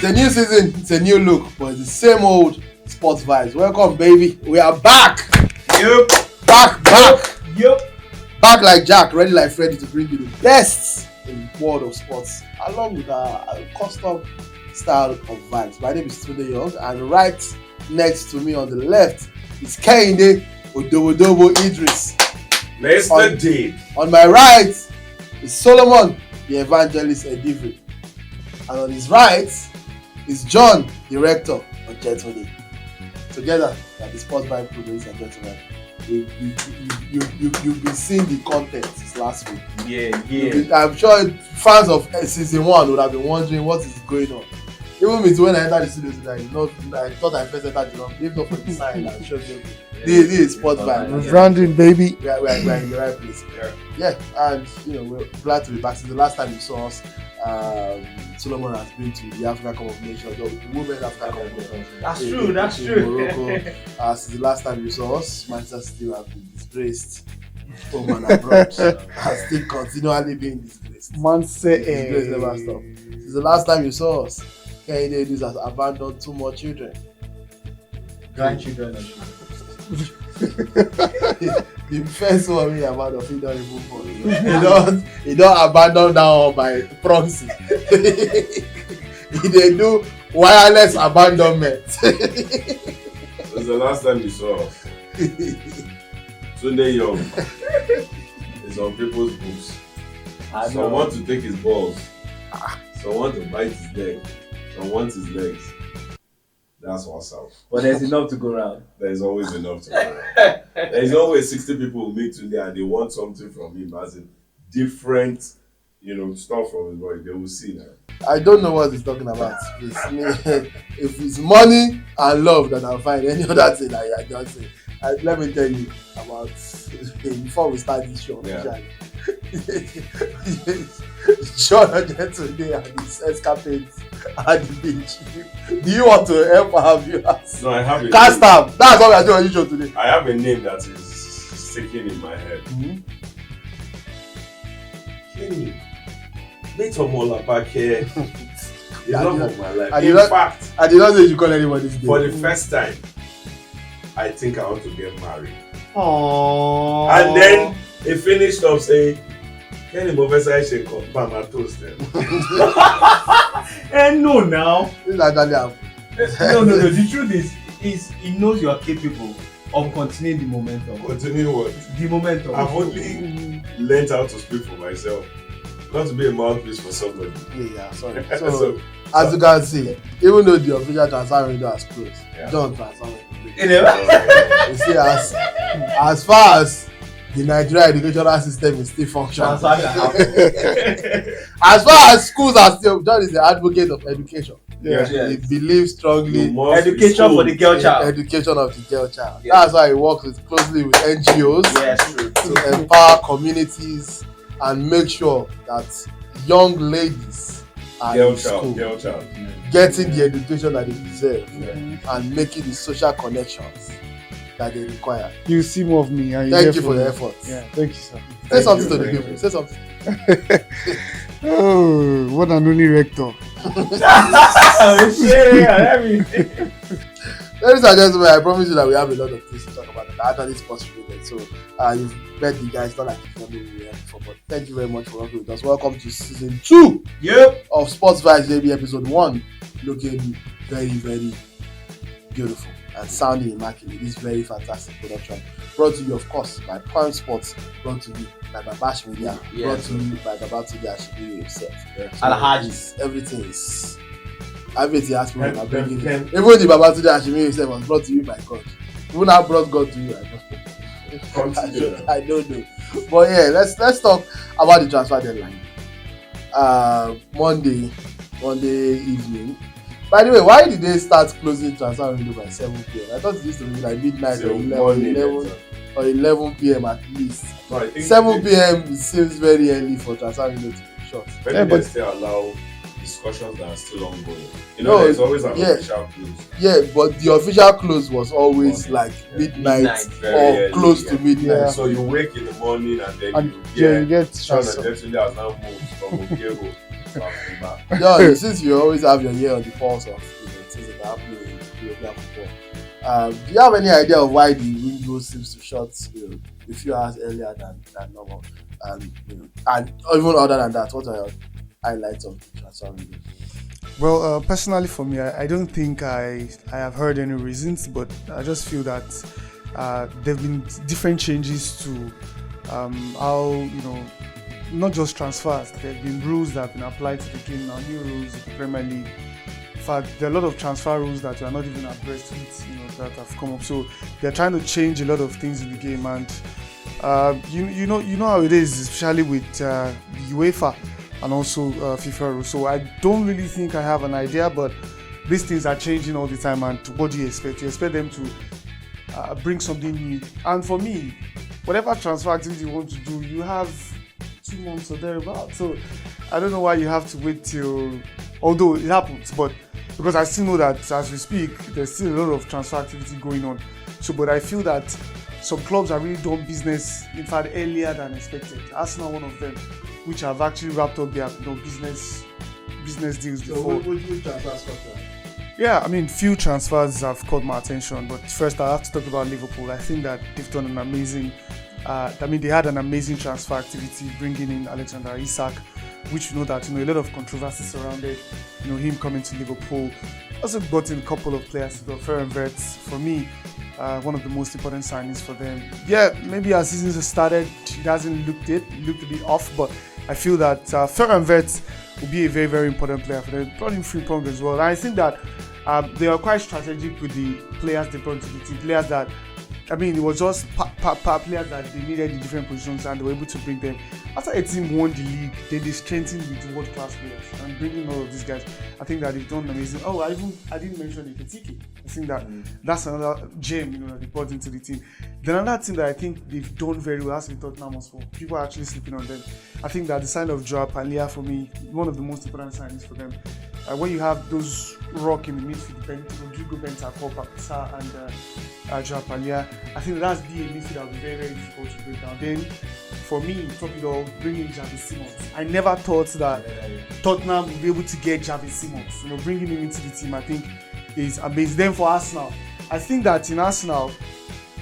It's a new season, it's a new look, but it's the same old sports vibes. Welcome, baby. We are back. Yep. Back. Yep. Back like Jack, ready like Freddy to bring you the best in the world of sports, along with our custom style of vibes. My name is Tunde Young, and right next to me on the left is Kehinde Idris. Mr. D. On my right is Solomon, the evangelist Edivri. And on his right is John, the rector of Ojetunde. Together, we are the Sports Vibe crew, ladies and gentlemen. You've been seeing the content since last week. Yeah. I'm sure fans of season 1 would have been wondering what is going on. Even me too, when I entered the studio today, I thought I first entered the wrong. If not for the sign, I'm sure this is Sports Vibe. Branding, baby. We are in the right place. Yeah, and we're glad to be back. Since the last time you saw us, Solomon has been to the African Cup of Nations, the Women's African Cup of Nations. That's true. In Morocco. Since the last time you saw us, Manchester still have been disgraced home and abroad. And still continually being disgraced. Disgrace never stop. Since the last time you saw us, Kehinde Idris has abandoned 2 more children. Grandchildren. The first one we abandoned, he don't even fall. He don't abandon that one by proxy. They do wireless abandonment. Since the last time you saw us, Tunde Young is on people's books. Some want to take his balls. Some want to bite his leg. Some want his legs. That's what's up. But there's enough to go around. There's always enough to go around. There's always 60 people who meet today and they want something from him as in different, stuff from his body. They will see now. I don't know what he's talking about. If it's money and love, then I'll find any other thing that I just say. Let me tell you about before we start this show. Yeah. John Ojetunde and his escapades at the beach. Do you want to help our viewers? No, I have a Cast name. up. That's what we are doing on this show today. I have a name that is sticking in my head. Kenny. Meetomola back here. The love of my life. In fact, I did not say you should call anybody's name. for the first time, I think I want to get married. Aww. And then he finished up saying, Kenny Professor Aisha come back my toast them. No, now. This is actually happened. No. The truth is he knows you are capable of continuing the momentum. Continue what? The momentum. I've only learned how to speak for myself. Not to be a mouthpiece for somebody. Yeah, sorry. So, as you can see, even though the official transfer window has closed, John transfer window. You see, as far as the Nigerian educational system is still functioning, as far as schools are still, John is the advocate of education. Yeah. He believes strongly education for the girl child. Education of the girl child. Yeah. That's why he works closely with NGOs to empower communities and make sure that young ladies are in school, getting the education that they deserve, and making the social connections that they require. You see more of me. And Thank you for your efforts. Yeah, thank you, sir. Say something to the people. Say something. Oh, what an only rector. Ladies and gentlemen, I promise you that we have a lot of things to talk about that are actually sports related. So you've met the guys, not like you know me before, but thank you very much for working with us. Welcome to season 2 of Sports Vibes, baby, episode 1. Looking very, very beautiful and sounding immaculate. This very fantastic production. Brought to you, of course, by Prime Sports, brought to you by Babash Media, brought to you by Babatunde Ashibiri himself. Alhaji. Everything has been bringing it. Even the Babatunde Ashibiri himself was brought to you by God. Even I brought God to you, I don't know. But yeah, let's talk about the transfer deadline. Monday evening. By the way, why did they start closing transfer window by 7 p.m? I thought it used to be like midnight or 11 p.m. at least. No, 7 p.m. seems very early for transfer window to be short. But they still allow discussions that are still ongoing. There's always an official close. Yeah, but the official close was always midnight or early, close to midnight. Yeah. So you wake in the morning and then you get Tunde has now moved from Okero John, since you always have your ear on the pulse of things that are happening in European football, do you have any idea of why the window seems to shut a few hours earlier than normal? And even other than that, what are your highlights of the transfer window? Well, personally for me, I don't think I have heard any reasons, but I just feel that there have been different changes to how, not just transfers. There have been rules that have been applied to the game now, new rules in the Premier League. In fact, there are a lot of transfer rules that we are not even abreast with, that have come up. So they're trying to change a lot of things in the game, and you know how it is, especially with UEFA and also FIFA rules. So I don't really think I have an idea, but these things are changing all the time. And what do you expect? You expect them to bring something new. And for me, whatever transfer activity you want to do, you have 2 months or thereabouts. So I don't know why you have to wait till, although it happens, but because I still know that as we speak, there's still a lot of transfer activity going on. So, but I feel that some clubs are really done business, in fact, earlier than expected. Arsenal, one of them, which have actually wrapped up their business deals before. So, which transfers got that? Yeah, I mean, few transfers have caught my attention, but first I have to talk about Liverpool. I think that they've done an amazing. They had an amazing transfer activity, bringing in Alexander Isak, which you know that a lot of controversy surrounded him coming to Liverpool. Also brought in a couple of players, Ferenc Wirtz, for me, one of the most important signings for them. Yeah, maybe as seasons have started, it hasn't looked a bit off, but I feel that Ferenc Wirtz will be a very, very important player for them. Brought in Frimpong as well, and I think that they are quite strategic with the players they brought to the team. Players that, it was just players that they needed in different positions, and they were able to bring them. After a team won the league, they strengthened with world-class players, and bringing all of these guys, I think that they've done amazing. Oh, I didn't mention Ekitike. I think that that's another gem, that they brought into the team. Then another thing that I think they've done very well has been Tottenham Hotspur. People are actually sleeping on them. I think that the sign of Joao Palia, for me, one of the most important signings for them. When you have those rock in the midfield, Rodrigo Bentancur, Paquetá, and Joao Palia, I think that's a midfield that will be very, very difficult to break down. Then, for me, top it all, bringing Javi Simons. I never thought that Tottenham would be able to get Javi Simons. Bringing him into the team, I think, is amazing. Then for Arsenal, I think that in Arsenal,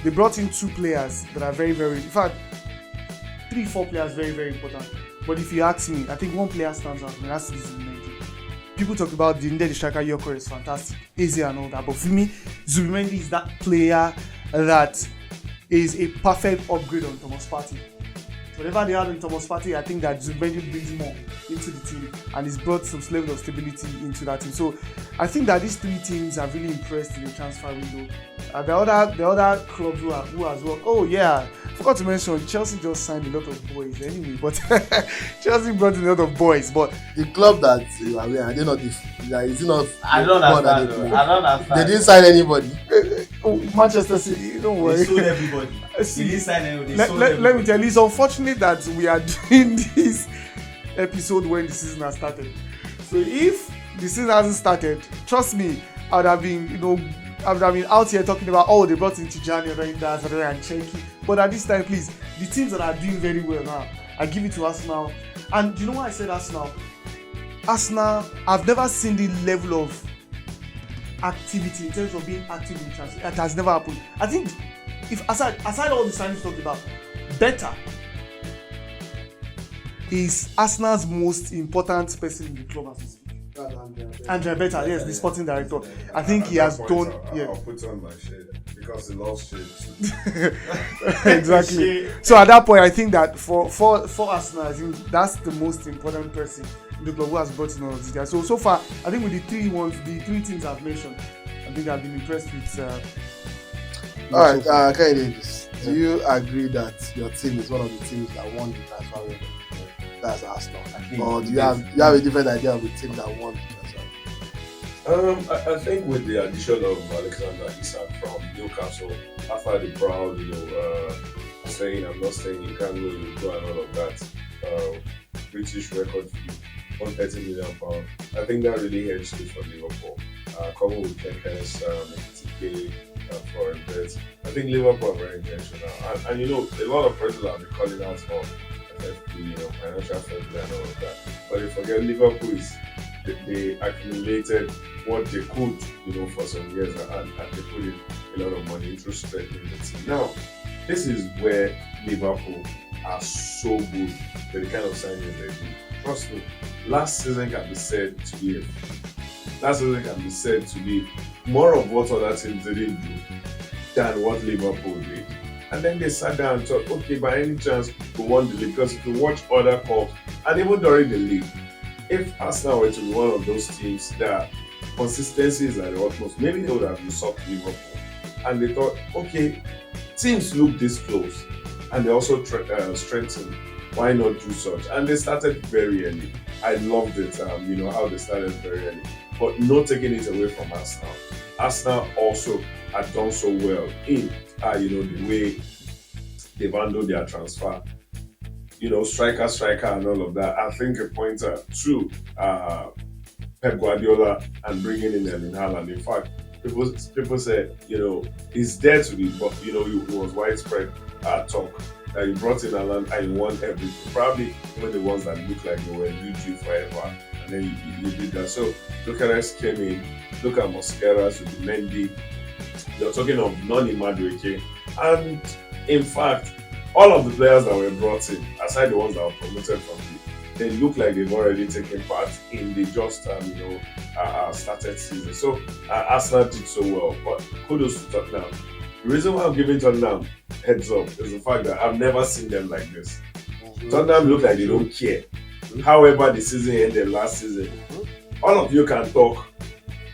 they brought in 2 players that are very, very, in fact, 3-4 players very, very important. But if you ask me, I think one player stands out, and that's Zubimendi. People talk about the striker Yoko is fantastic, easy and all that, but for me, Zubimendi is that player that is a perfect upgrade on Thomas Partey. Whatever they had on Thomas Partey, I think that Zubimendi brings more into the team, and he's brought some level of stability into that team. So I think that these 3 teams are really impressed in the transfer window. The other clubs who as well. Oh yeah, forgot to mention Chelsea just signed a lot of boys anyway, but Chelsea brought in a lot of boys. But the club that you are with, I don't know is it not? I don't understand. They didn't sign anybody. Manchester City, don't worry. They sold everybody. They didn't sign anybody. Let me tell you, it's unfortunate that we are doing this episode when the season has started. So if the season hasn't started, trust me, I would have been, out here talking about, they brought in Tijani, Reinders, and Cherki. But at this time, please, the teams that are doing very well now, I give it to Arsenal. And do you know why I said Arsenal? Arsenal, I've never seen the level of activity in terms of being active in transfer. That has never happened. I think, if aside all the signings talked about, better is Arsenal's most important person in the club as we speak. Andrea Beta, yes, the sporting director. I think he has done. I'll put on my shade because he loves shade. Exactly. So at that point, I think that for Arsenal, I think that's the most important person in the club who has brought in all of these guys. So far, I think with the 3 teams I've mentioned, I think I've been impressed with. All right, Kehinde Idris, do you agree that your team is one of the teams that won the transfer window? That's Arsenal. Or do you have a different idea of the team that won the transfer? I think with the addition of Alexander Isak from Newcastle, after the proud, saying I'm not saying you can't go and all of that, British record fee, £130 million. I think that really hedged it for Liverpool. Coupled with Keke's TK for Invest. I think Liverpool are very intentional. And a lot of people have been calling out for financial fair play and all of that. But you forget Liverpool is they accumulated what they could, for some years, and they put in a lot of money into strengthening the team. Now, this is where Liverpool are so good with the kind of signings they do. Trust me, last season can be said to be more of what other teams didn't do than what Liverpool did. And then they sat down and thought, okay, by any chance we won the league, because if you watch other cups and even during the league, if Arsenal were to be one of those teams that consistency is at the utmost, maybe they would have usurped Liverpool. And they thought, okay, teams look this close and they also strengthened. Why not do such? And they started very early. I loved it, how they started very early. But not taking it away from Arsenal. Arsenal also had done so well in, the way they've handled their transfer. Striker, and all of that. I think a pointer to Pep Guardiola and bringing in Erling Haaland. In fact, people say, it's there to be, but it was widespread talk that you brought in Haaland and you won everything. Probably even the ones that look like they were UG forever, and then you did that. So Bucharest came in. Look at Mosquera, Mendy. You're talking of Noni Madueke, and in fact, all of the players that were brought in, aside the ones that were promoted from they look like they've already taken part in the just started season. So Arsenal did so well, but kudos to Tottenham. The reason why I'm giving Tottenham heads up is the fact that I've never seen them like this. Tottenham look like they don't care. However, the season ended last season. All of you can talk.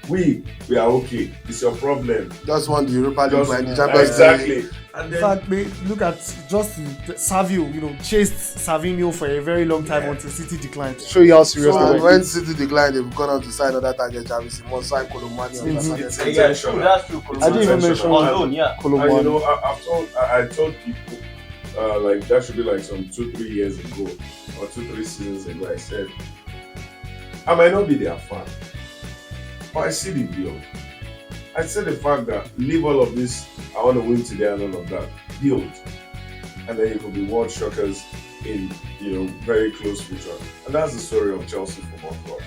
We are okay. It's your problem. Just won the Europa League and the Champions League. Exactly. And in fact, look at just Savio, chased Savinho for a very long time until City declined. Show you how serious they were. When City declined, they've gone on to sign other targets. Javi Simon signed Colomani. It's intentional. That's true. I didn't even mention Colomani. I told people that should be like some 2-3 years ago or 2-3 seasons ago. I said I might not be their fan, but I see the build. I said the fact that leave all of this, I want to win today and all of that, build. And then you could be world shockers in, very close future. And that's the story of Chelsea Football Club.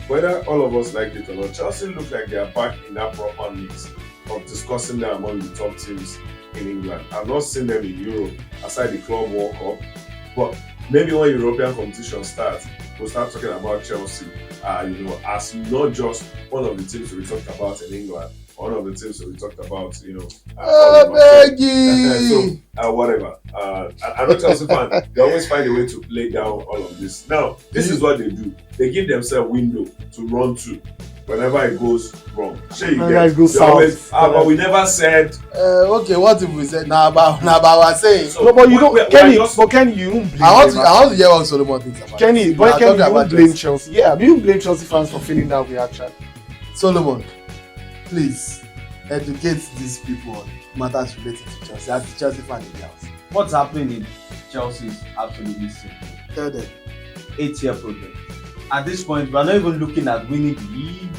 Whether all of us like it or not, Chelsea look like they are back in that proper mix of discussing them among the top teams in England. I've not seen them in Europe, aside the Club World Cup. But maybe when European competition starts, we'll start talking about Chelsea, as not just one of the teams we talked about in England, one of the teams that we talked about, whatever. I'm not Chelsea fan. They always find a way to lay down all of this. Now, this is what they do. They give themselves a window to run to whenever it goes wrong. But we never said. Okay, what if we said about we're saying? So, no, but you don't, Kenny. But Kenny, you don't blame. I want to hear what Solomon thinks about. Kenny, but Kenny, you don't blame Chelsea. Yeah, you don't blame Chelsea fans for feeling that reaction. Solomon, please educate these people on matters related to Chelsea as the Chelsea fan in the house. What's happening in Chelsea is absolutely simple. Tell them. 8-year project. At this point, we're not even looking at winning the league.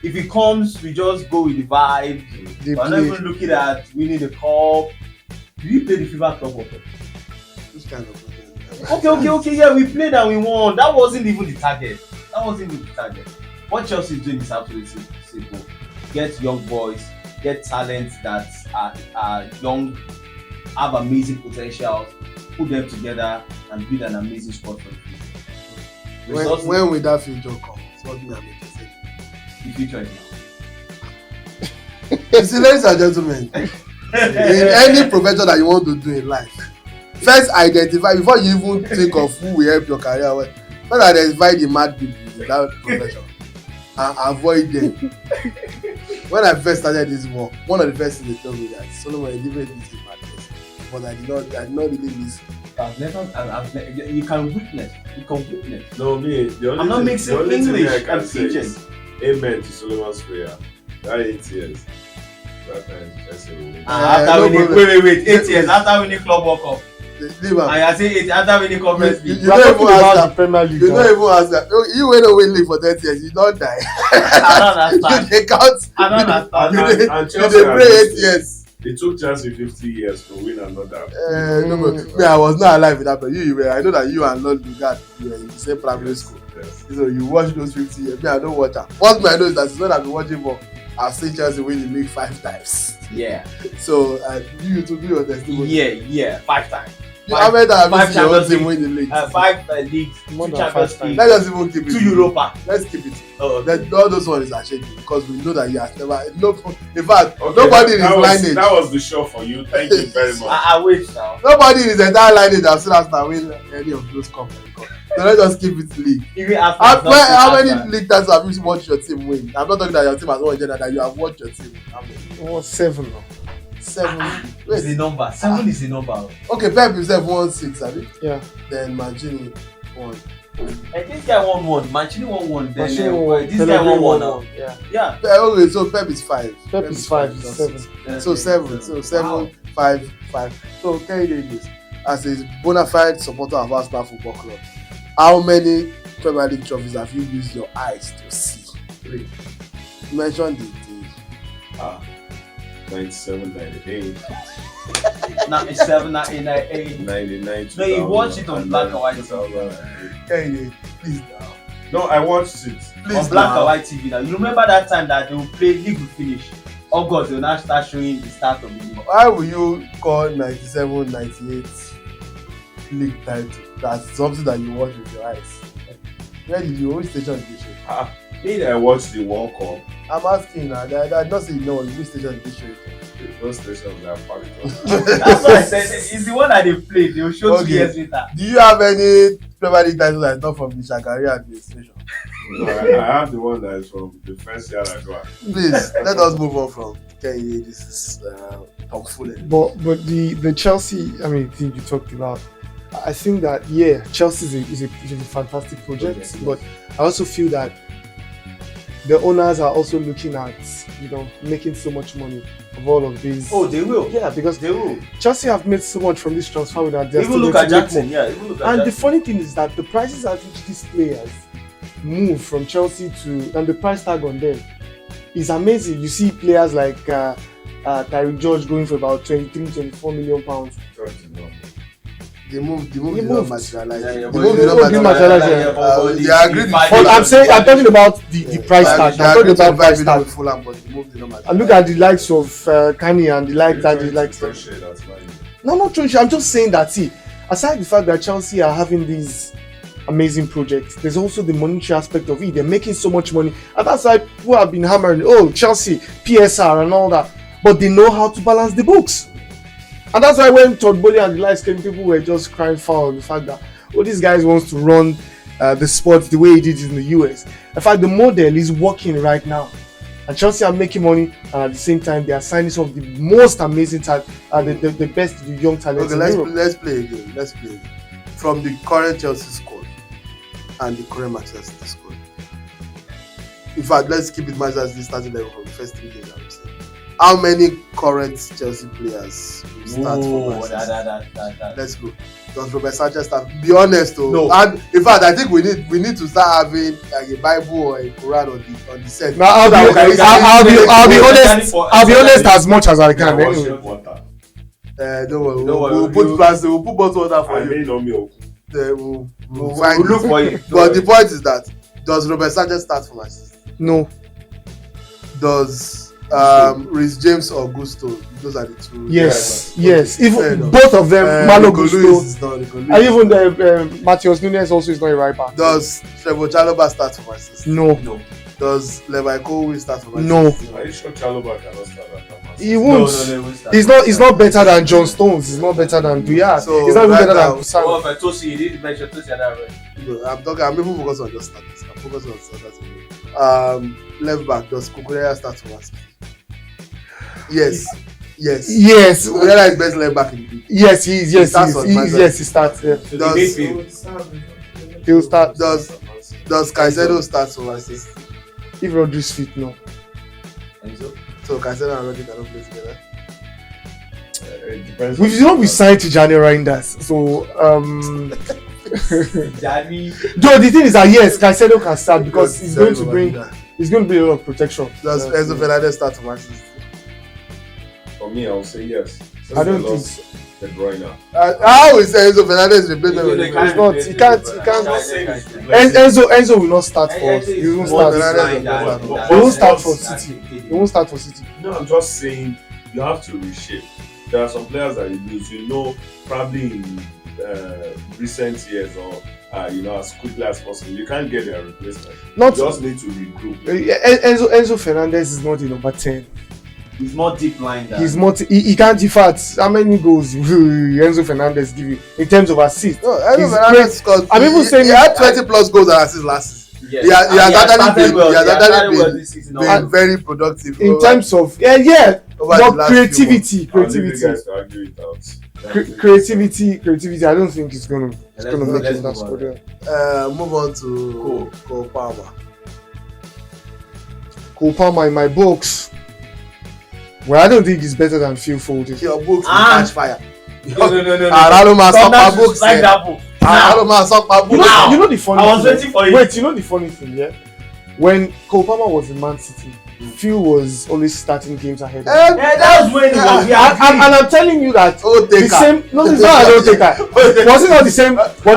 If it comes, we just go with the vibe. We're not even looking at winning the cup. Did we play the FIFA Club World Cup? Which kind of Okay. Yeah, we played and we won. That wasn't even the target. What Chelsea is doing is absolutely simple. Get young boys, get talents that are young, have amazing potential, put them together and build an amazing squad for the future. When will that future come? It's what me and Mike say. The future is now. You see, ladies and gentlemen, in any profession that you want to do in life, first identify, before you even think of who will help your career, first identify the mad people in that profession and avoid them. When I first started this work, one of the first things they told me that Solomon Edivri is a mad person, but I did not really listen. You can witness. No, me. I'm not mixing English and pidgin. Amen to Solomon's prayer. That 8 years. That time, just a wait. 8 years after winning Club World Cup. And I say 8 after winning Conference League. You don't even ask that. You went away live for 30 years. You don't die. I don't understand. You count. I don't understand. You pray 8 years. It took Chelsea 50 years to win another. No, but me, I was not alive in that, but you were. I know that you and Lord Lugard were in the same primary school. Yes. So you watch those 50 years. Me, I don't watch that. What I know is that it's not I've been watching for. I've seen Chelsea win the league 5 times. Yeah. So you to do your testimony. Yeah. 5 times. How many times have you seen your own Champions team win the league? 5 leagues, 2 More than Champions 5 League, Let's just even keep it. 2 Europa. Let's keep it. Oh, That all those ones are shaking because we know that you have never. No, in fact, Okay, nobody in his that lineage. That was the show for you. Thank you very much. I wait now. Nobody in his entire lineage has seen Arsenal win any of those cups. So let's just keep it league. Even after How many league titles have you watched your team win? I'm not talking that your team has won general, that you have watched your team win. How many? 7 now. 7. is the number. 7 is the number. Okay, Pep himself won 6, have you? Yeah. Then Mancini won. And this guy won 1. Mancini won 1. Then Mancini won, this guy won 1 now. Yeah. Yeah. Okay, so Pep is 5. Pep is 5, 7. So 7. So 7, Wow. 5, 5. So Kehinde Idris, as a bona fide supporter of Arsenal Football Club, how many Premier League trophies have you used your eyes to see? 3. Mention the 97, 98, Now it's 7, now 8, 8. 99, No, you watch it on black and white. 2008. Kehinde, please now. No, I watched it. Please On black now. and white TV now. You remember that time that they will play league will finish. August they will now start showing the start of the league. Why will you call 97, 98 league title? That's something that you watch with your eyes. Where did you? Which station did you show? Me, I watched the World Cup. I'm asking now. I not say no. Which station did you show it? Those stations are packed up. That's what I said. It's the one that they play. They will show 2 Okay. years later. Do you have any Premier League title that is not from the Shakari administration? No, I have the one that is from the first year I got. Please, let us move on from Kehinde. This is tomfoolery. But the Chelsea, I mean, thing you talked about, I think that Chelsea is a fantastic project, but I also feel that the owners are also looking at making so much money of all of these. Oh, they will. Yeah, because They will. Chelsea have made so much from this transfer window. They're Even still look going at to make Jackson. more. Yeah, even look at And the Jackson. funny thing is that the prices at which these players move from Chelsea and the price tag on them is amazing. You see players like Tyreek George going for about 23-24 million pounds. The move did not moved. materialize. Yeah, The but move they did not moved, didn't materialize. materialize, They agreed. But I'm talking about the price tag. I'm talking about price tag. with Fulham, but the move did not materialize. And look at the likes of Kanye and the likes that the likes. That's No, not true. I'm just saying that. See, aside the fact that Chelsea are having these amazing projects, there's also the monetary aspect of it. They're making so much money, and that's why people have been hammering, oh, Chelsea, PSR, and all that. But they know how to balance the books, and that's why when Todd Boehly and the likes came, people were just crying foul on the fact that, oh, this guy wants to run the sport the way he did in the US. In fact, the model is working right now. And Chelsea are making money, and at the same time, they are signing some of the most amazing talent, the best young talents Okay, in Europe. let's play again. Let's play again. From the current Chelsea squad and the current Manchester City squad. In fact, let's keep it Manchester City starting level from the first 3 games. I would say. How many current Chelsea players will start for Manchester City? Let's go. Does Robert Sanchez start? Be honest, though. No. And in fact, I think we need to start having like a Bible or a Quran on the set. Now, I'll be honest as much as I can. Anyway. Don't worry. Don't worry, We'll put plastic. We'll put bottle water for you. milk. We'll find look it. for it. But the point is that does Robert Sanchez start for Manchester? No. Does Reece James or Gusto? Those are the two. Yes. Yeah, Yes. fair Even enough. both of them, Malo Nico Lewis Gusto, is not. Nico Lewis and is even not. Matheus Nunes also is not a right back. Does Trevor Chalobah start for Manchester? No. No. Does Levi Colwill start for No. Manchester? Are you sure Chalobah cannot start at that match? He won't. No. He's not better than John Stones. He's not better than Duyar. So, He's not even right better now- than Kusano. Oh, but Tosi, you didn't mention Tosi and that, right? I'm even focused on just starters. I'm focused on starters. Left back, does Kukurea start for Manchester? Yes. Yes. Yes. Kukurea is best left back in the league. Yes, he is. Yes, starts on Manchester. he starts. Yeah. So the Does- midfield. He'll start. Does Caicedo start for Manchester? If Rodri's fit, no. Enzo? So Caicedo and Rodri cannot play together. It depends. We signed to January Reinders, so Daddy. Though the thing is that yes, Caicedo can start because he's going to bring a lot of protection. Does Enzo Fernandez start for Manchester? For For me, I would say yes. Since I don't they think lost so. De Bruyne. How is Enzo Fernandez replacement? They It's not. He can't. He I'm can't. not saying it's replacing. Enzo will not start for us. He won't start. He won't start for City. He won't start for City. No, I'm just saying you have to reshape. There are some players that you lose, probably in recent years or as quickly as possible. You can't get their replacement. Not You just need to regroup. Enzo Fernandez is not the number 10. He's more deep line than. He's not. He can't defend. How many goals will Enzo Fernandez give you in terms of assists? No, Enzo He's Fernandez scored. I'm even saying he had 20 plus goals and assists last season. Yes. He has actually been this season. very productive. In over terms of over the but last few months. I want you guys to argue it out. creativity. I don't think it's gonna make Let's it move that on. squad. Yeah. Move on to Cole Palmer. Cole Palmer in my books. Well, I don't think he's better than Phil Foden. Your books will Ah. catch fire. No. Araloma Sokpa books. Like that book. Araloma Sokpa You books. know, you know the funny I was thing. waiting for you. Wait, you know the funny thing, yeah? When Cole Palmer was in Man City, Phil was always starting games ahead. Yeah, that was when he was here. And I'm telling you that the Odeka. same. No, it's not an Odeka. Was it not the same? But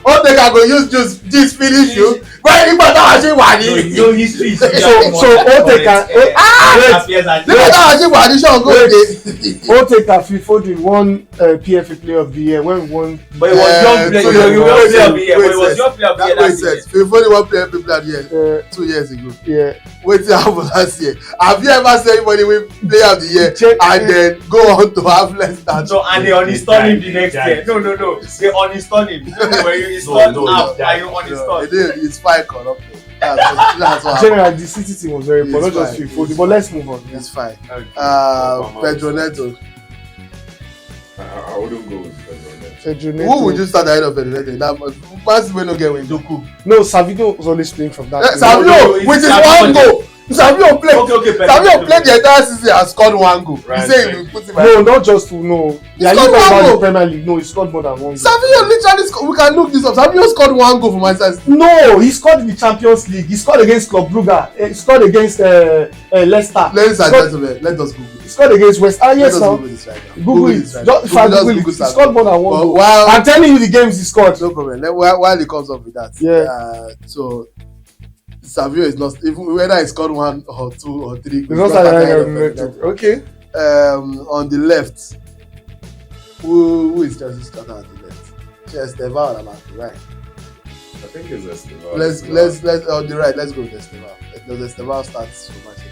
Odeka go use this finish you. Well, if I don't actually win No history. so Odeka. Nígbà táwọn ṣe wà ní ṣọ́ọ̀gù òde. Odeka Phil Foden won PFA Player of the Year when we won. But it was young player. You were player of the year. But it was your player of the year That that makes sense. season. Phil Foden won player of the year 2 years ago. Yeah. Wetin happen last year? Have you ever seen anybody win player of the year and then go on to have less than? So and they uninstall him the next year. No. They uninstall him. When you install app and you uninstall. It's fine corrupted. That's what happened. Generally, the City team was very It's poor. Not just fine. Phil Foden, but let's move on. It's fine. Okay. Pedro Neto. I wouldn't go with Pedro. Pedro Who Neto. would you start ahead of Pedro Neto? That Man City no get win. Doku. No, Savinho was always playing from that. Savio it's with his Savio. one goal. Savio played. Okay. Savio played the entire season and scored one goal. Right, He said he right. will put him. No, not just to no. Yeah, you scored talk one about goal. the Premier League. No, he scored more than one goal. Savio literally scored. We can look this up. Savio scored one goal for Manchester City. No, he scored in the Champions League. He scored against Club Brugge. He scored against Leicester. Ladies and Scored- gentlemen, let us Google He this. scored against West. Let Yes, us now. Google this right now. Google it. this right Just, now. if I Just Google it, he Savio. scored more than one But goal. while I'm telling you the games he scored. no problem. While he comes up with that, Yeah. so Savio is not even whether he scored one or two or three. It's not ahead like of Pedro Neto. Okay. On the left, who is Chelsea starter on the left? Esteval and on the right. I think it's Esteban. Let's on the right. Let's go with Esteval. Does Esteval start for Manchester?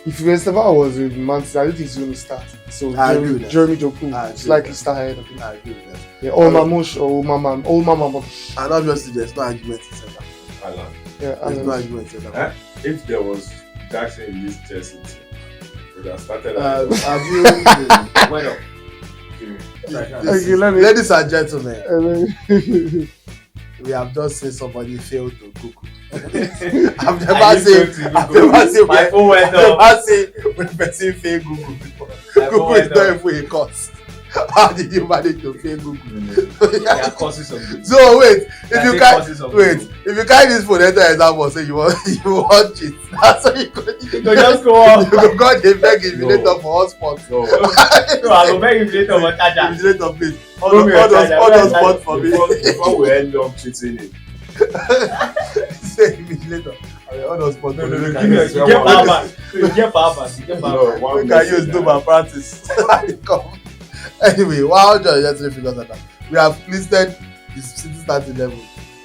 If Esteban was in Man City, I don't think he's going to start. So I agree with that. Jeremy I Doku agree is with likely that. to start ahead of him. I agree with that. Yeah, Old Mama. And obviously, there's no argument in center. Alan. Yeah, There's no and, argument in center. Eh? If there was Jackson in this Chelsea team, we would have started. Have you, Well, okay, let me. ladies and gentlemen, me we have just seen somebody fail to Google. I've I never used seen. to I've Google. never seen. My phone went I've off. never seen when person fail Google before. My phone Google is went not off. even a course. How did you manage to fail Google? There are causes of Google. So wait, There if are you three can't causes of wait, Google. if you carry this phone enter exam or say you want cheat, that's how you go. So just go on. You go go dey beg invigilator No. for hotspot. No. So I go beg you later on charger. Invigilator please. All Go me your those charger. spot for me. Before we end up cheating it. Say invigilator. All those spot for me. You Can you get say power one? back. You get power back. You get power No, back. one We can message use do that- my practice. Come. Anyway, 103 figures like that. We have listed the City starting level.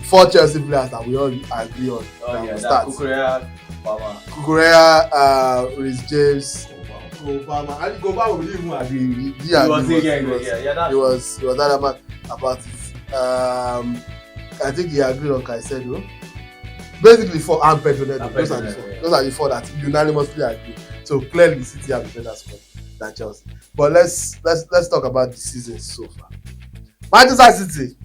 4 Chelsea players that we all agree on. Oh that yeah, will that start. Kukurea, Baba. Kukurea, Reece James, Obama. And Obama we didn't even agree. He was yeah. He was adamant about it. I think he agreed on Caicedo. Basically, 4 and Pedro Neto. And Those Pedro are the Neto, 4. yeah. Those are the 4 that unanimously agree. So clearly, City have a better squad than Chelsea. But let's talk about the season so far. Manchester City,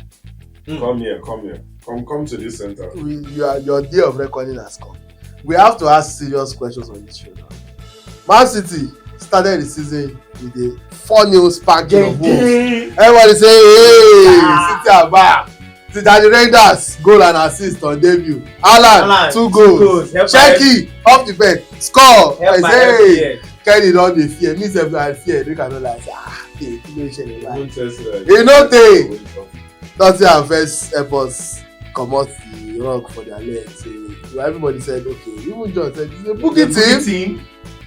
Come here. Come to this center. your day of reckoning has come. We have to ask serious questions on this show now. Man City started the season with a 4-0 spanking of Wolves. Everybody say, hey, City are back. Danny Reinders, goal and assist on debut. Alan, 2 goals. Help Cherki, off the bench, score. I say, Kenny don dey fear. Me sef I fear. They cannot like hey, no share the Don't test it. You know they. Tottenham first help us comot the rug for their leg. So everybody said okay. Even John said boogie team.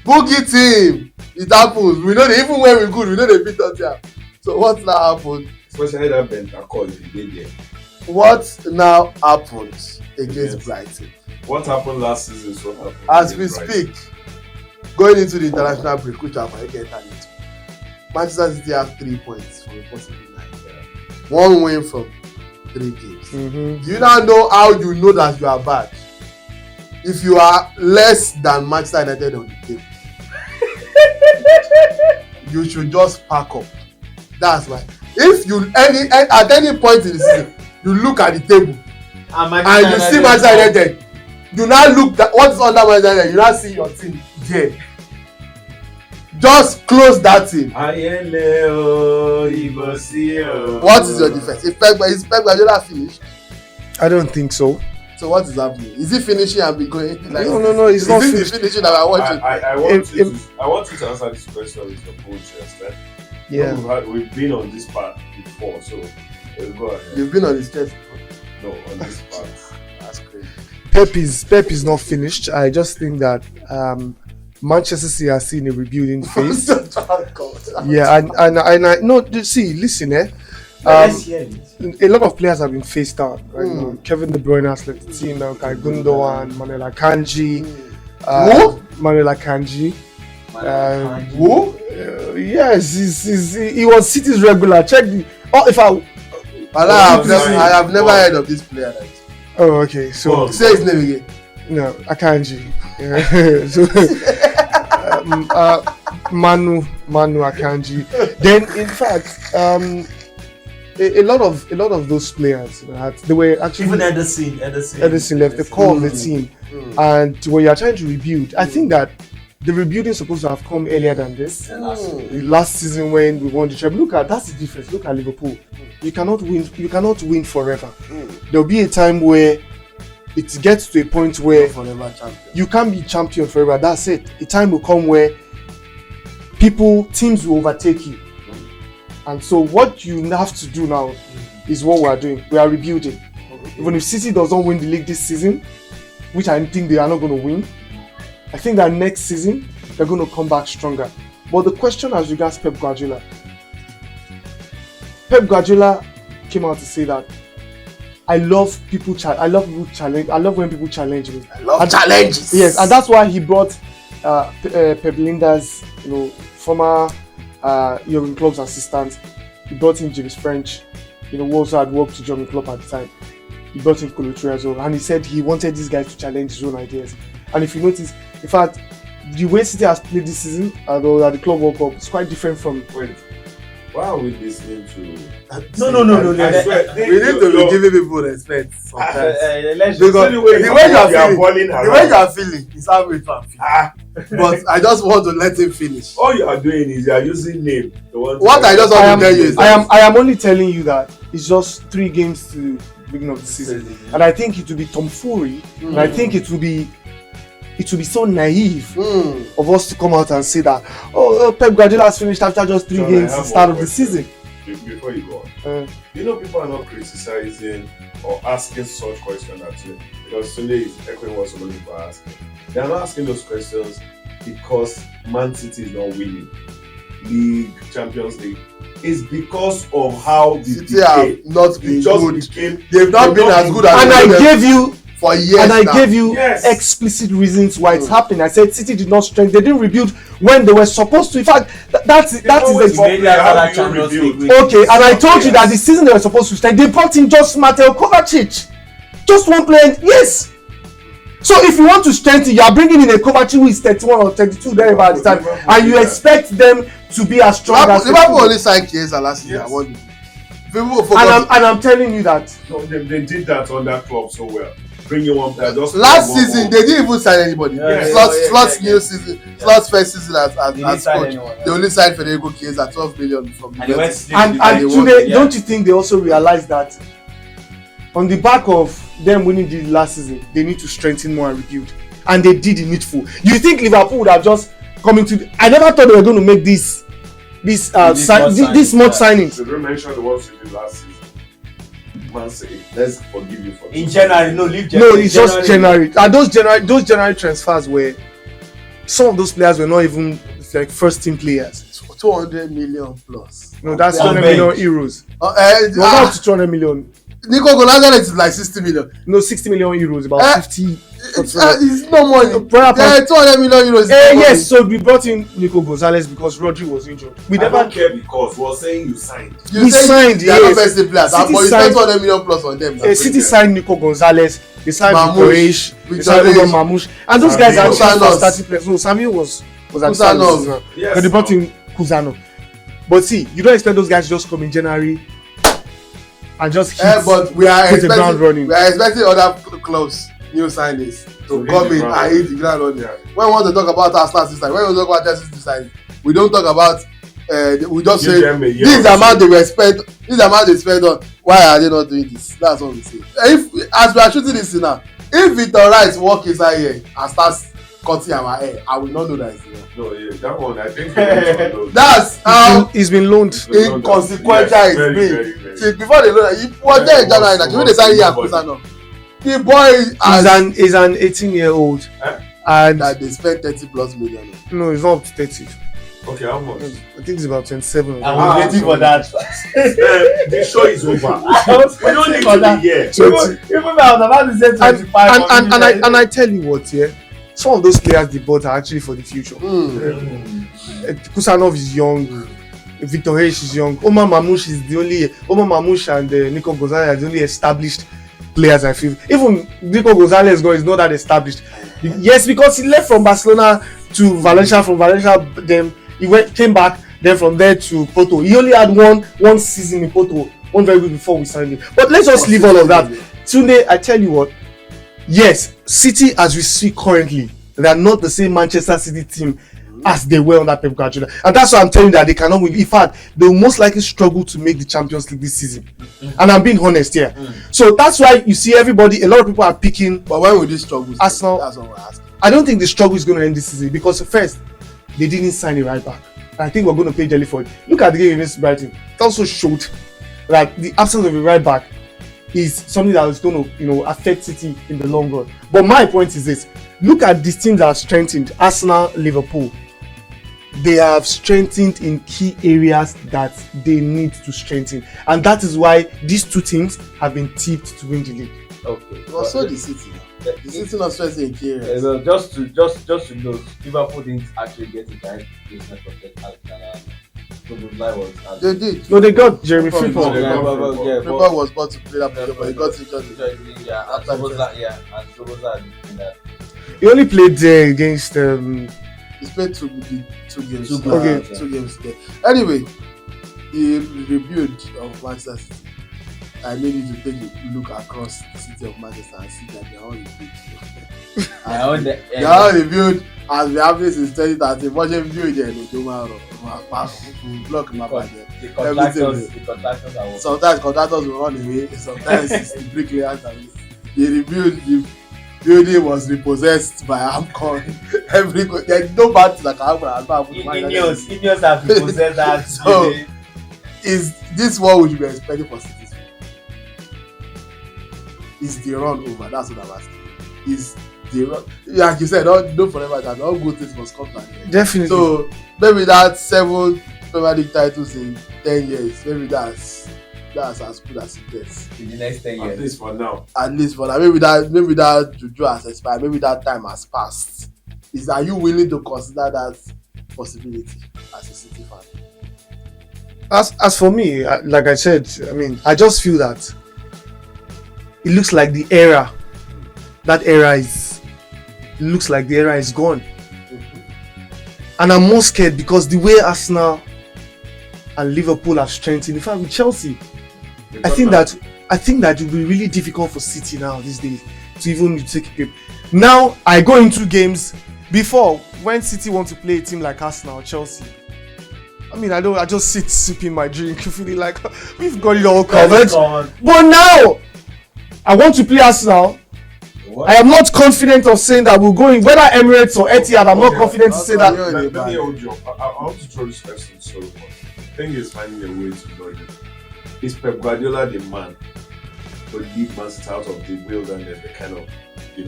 Boogie team. It happens. We know that even when we good, we know they beat Tottenham. So what now happened? Especially that Bentancur if he did there. What now happened against Brighton? What happened last season? So happened As we speak, going into the international break, which I'm going to get into, Manchester City have 3 points from a possible 9. One win from 3 games. Mm-hmm. Do you now know how you know that you are bad? If you are less than Manchester United on the table, you should just pack up. That's why. If you at any point in the season, you look at the table and you see Manchester United, you now look at what is under Manchester United, you now see your team there. Just close that team. What is your defense? Is Pep Guardiola finished? I don't think so. So what is happening? Is he finishing and be going? Like, No. It's not is finished. the finishing that we are watching? I want you to answer this question with your full chest. Yeah. We've been on this part before, so go ahead. You've been on his chest. No, on this part. That's crazy. Pep is not finished. I just think that Manchester City are seeing a rebuilding phase. Yeah, and I no. See, listen, Let's hear it. a lot of players have been phased out. Right now. Kevin De Bruyne has left the team now. Kai Gundogan, Manuel Akanji, Manuel Akanji. Who? Yes, he was City's regular. Check the. Oh, if I I have never heard of this player. Right? Oh, okay. So Say his name again. no, Akanji. Yeah. So Manu Akanji. Then, in fact, a lot of those players, they were actually Even Ederson left the core of the team, and when you are trying to rebuild, I think that the rebuilding is supposed to have come earlier than this. Last season when we won the treble, that's the difference. Look at Liverpool. You cannot win forever. There'll be a time where it gets to a point where you can't be champion forever. That's it. A time will come where teams will overtake you. And so what you have to do now is what we are doing. We are rebuilding. Even if City does not win the league this season, which I think they are not going to win, I think that next season they're going to come back stronger. But the question as regards Pep Guardiola came out to say that I love people challenge. I love when people challenge me. I love challenges. Yes, and that's why he brought Pep Linda's, former Jurgen Klopp's assistant. He brought in James French, who also had worked with Jurgen Klopp at the time. He brought in Colo as well, and he said he wanted these guys to challenge his own ideas. And if you notice, in fact, the way City has played this season at the Club World Cup is quite different from. Wait, why are we listening to? No. I swear, We need to be giving people respect sometimes. Let's Because the way the way boiling the way you are feeling is how we feel. But I just want to let him finish. All you are doing is you are using name. What I just want to tell you is I am only telling you that it's just 3 games to the beginning of the season, and I think it will be tomfoolery, and I think it will be so naive of us to come out and say that Pep Guardiola has finished after just 3 games at the start of the season. Before you go on, people are not criticizing or asking such questions at you because Sunday is echoing what somebody people are asking. They are not asking those questions because Man City is not winning League, Champions League. It's because of how the City have not been good. They've not been as good as and I gave you for years and I now. gave you explicit reasons why it's happening. I said City did not strengthen. They didn't rebuild when they were supposed to. In fact, that is okay. And I told you that the season they were supposed to strengthen, they brought in just Mateo Kovacic, just one player. Yes. So if you want to strengthen, you are bringing in a Kovacic who is 31 or 32 there at the time, and you expect them to be as strong as Liverpool only signed Chiesa last year. And I'm telling you that they did that on that club so well. Bring you one player. Last season they didn't even sign anybody. Slot's new season, Slot's first season as coach. They only signed Federico Chiesa 12 million from Juventus. And today, don't you think they also realized that on the back of them winning the last season, they need to strengthen more and rebuild, and they did the needful. You think Liverpool would have just coming to. I never thought they were going to make this much signings. Should we mention the ones we did last season? Man say, let's forgive you for in January. No, leave January. No, it's just January. And those January transfers were some of those players were not even like first team players. 200 million plus. No, that's 200 million euros. It was not to 200 million. Nico Gonzalez is like 60 million. No, 60 million euros, about 50. It's no money. 200 million euros. Yes, so we brought in Nico Gonzalez because Rodri was injured. We never care because we were saying you signed. We signed, yes. They are not first players, but you spent 200 million plus on them. City signed Nico Gonzalez. They signed Mamouche. They signed Mamouche. And those guys are actually starting players. No, Samuel was at the yes, but they brought in Kuzano. But see, you don't expect those guys to just come in January and just hit, but we are hit the ground running. We are expecting other clubs, new signings, to come in and hit the ground running. Yeah. When we want to talk about Arsenal this time, when we talk about Chelsea this time, we don't talk about. We just say this amount they spent. This amount they spent on. Why are they not doing this? That's what we say. If as we are shooting this now, if Victor Rice walk inside here and starts cutting our hair, I will not know that it's there. No, yeah, that one I think that's how he's been loaned. Inconsequential it's been. See, before they loan, he was there in January. Like when they sign here, the boy is an 18-year-old, and that they spent 30 plus million. No, it's not up to 30. Okay, how much? I think it's about 27. I'm waiting for that. The show is over. We don't need to be here. Even I was about to say 25. And I tell you what, yeah. Some of those players they bought are actually for the future. Kusanov is young. Victor Hayes is young. Omar Mamouche and Nico Gonzalez are the only established players, I feel. Even Nico Gonzalez is not that established. Yes, because he left from Barcelona to Valencia. From Valencia, then he came back. Then from there to Porto. He only had one season in Porto, one very good before we signed him. But let's just leave all of that. Tunde, I tell you what. Yes, City as we see currently, they are not the same Manchester City team as they were under Pep Guardiola, and that's why I'm telling you that they cannot win. In fact, they will most likely struggle to make the Champions League this season. And I'm being honest here. So that's why you see everybody. A lot of people are picking. But when will this struggle? Arsenal. That's what we're asking. I don't think the struggle is going to end this season because first they didn't sign a right back. And I think we're going to pay jelly for it. Look at the game against Brighton. It also showed that the absence of a right back is something that is going to, affect City in the long run. But my point is this: look at these teams that are strengthened. Arsenal, Liverpool. They have strengthened in key areas that they need to strengthen, and that is why these two teams have been tipped to win the league. Okay. Well, so the City. The City not strengthened in key areas. Just to know, Liverpool didn't actually get a direct replacement for Alex. They did. No, they got Jeremy Frimpong. Frimpong was bought to play that position, but he got injured. Yeah, He only played there against. He played two games. Two games there. Anyway, the rebuild of Manchester City. I need you to take a look across the city of Manchester and see that they are all rebuilt. They are all rebuilt as we have this since 2013. Watch them build there. Block my bag there. The contractors are sometimes contractors will run away. Sometimes it's the bricklayers that the building was repossessed by Amcon. There's no bad thing that can happen. Ineos have repossessed that. So, is this what we should be expecting for City? Is the run over? That's what I'm asking. Is the run, like you said, don't forever that all good things must come back. Definitely. So maybe that 7 Premier League titles in 10 years, maybe that's as good as it gets. In the next 10 years. At least for now. Maybe that juju has expired, maybe that time has passed. Are you willing to consider that possibility as a City fan? As for me, like I said, I just feel that it looks like the era is gone. And I'm more scared because the way Arsenal and Liverpool have strengthened, in fact with Chelsea, I think that it will be really difficult for City now these days to even take a grip. Now I go into games before when City want to play a team like Arsenal or Chelsea. I just sit sipping my drink, feeling like we've got it all covered. But now I want to play Arsenal I am not confident of saying that we'll go in whether Emirates or Etihad. I'm not confident to say that. Let me hold you up. I want to throw this question to Solomon. The thing is finding a way to join it. Is Pep Guardiola the man to lead Man City out of the wilderness, the kind of,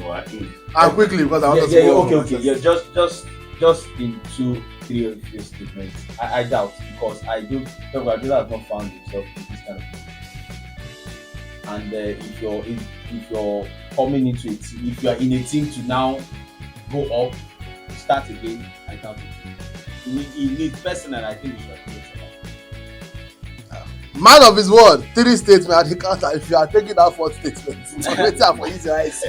are in? And quickly, because I want to okay. Yeah, just in 2-3 of your statements. I doubt, because I do. Pep Guardiola has not found himself in this kind of thing. And if you're coming into it, if you are in a team to now go up, start again, I doubt it. He needs personal. I think he should do it. Man of his word, 3 statements at the counter. If you are taking that 4th statement, it's already for easy eyes.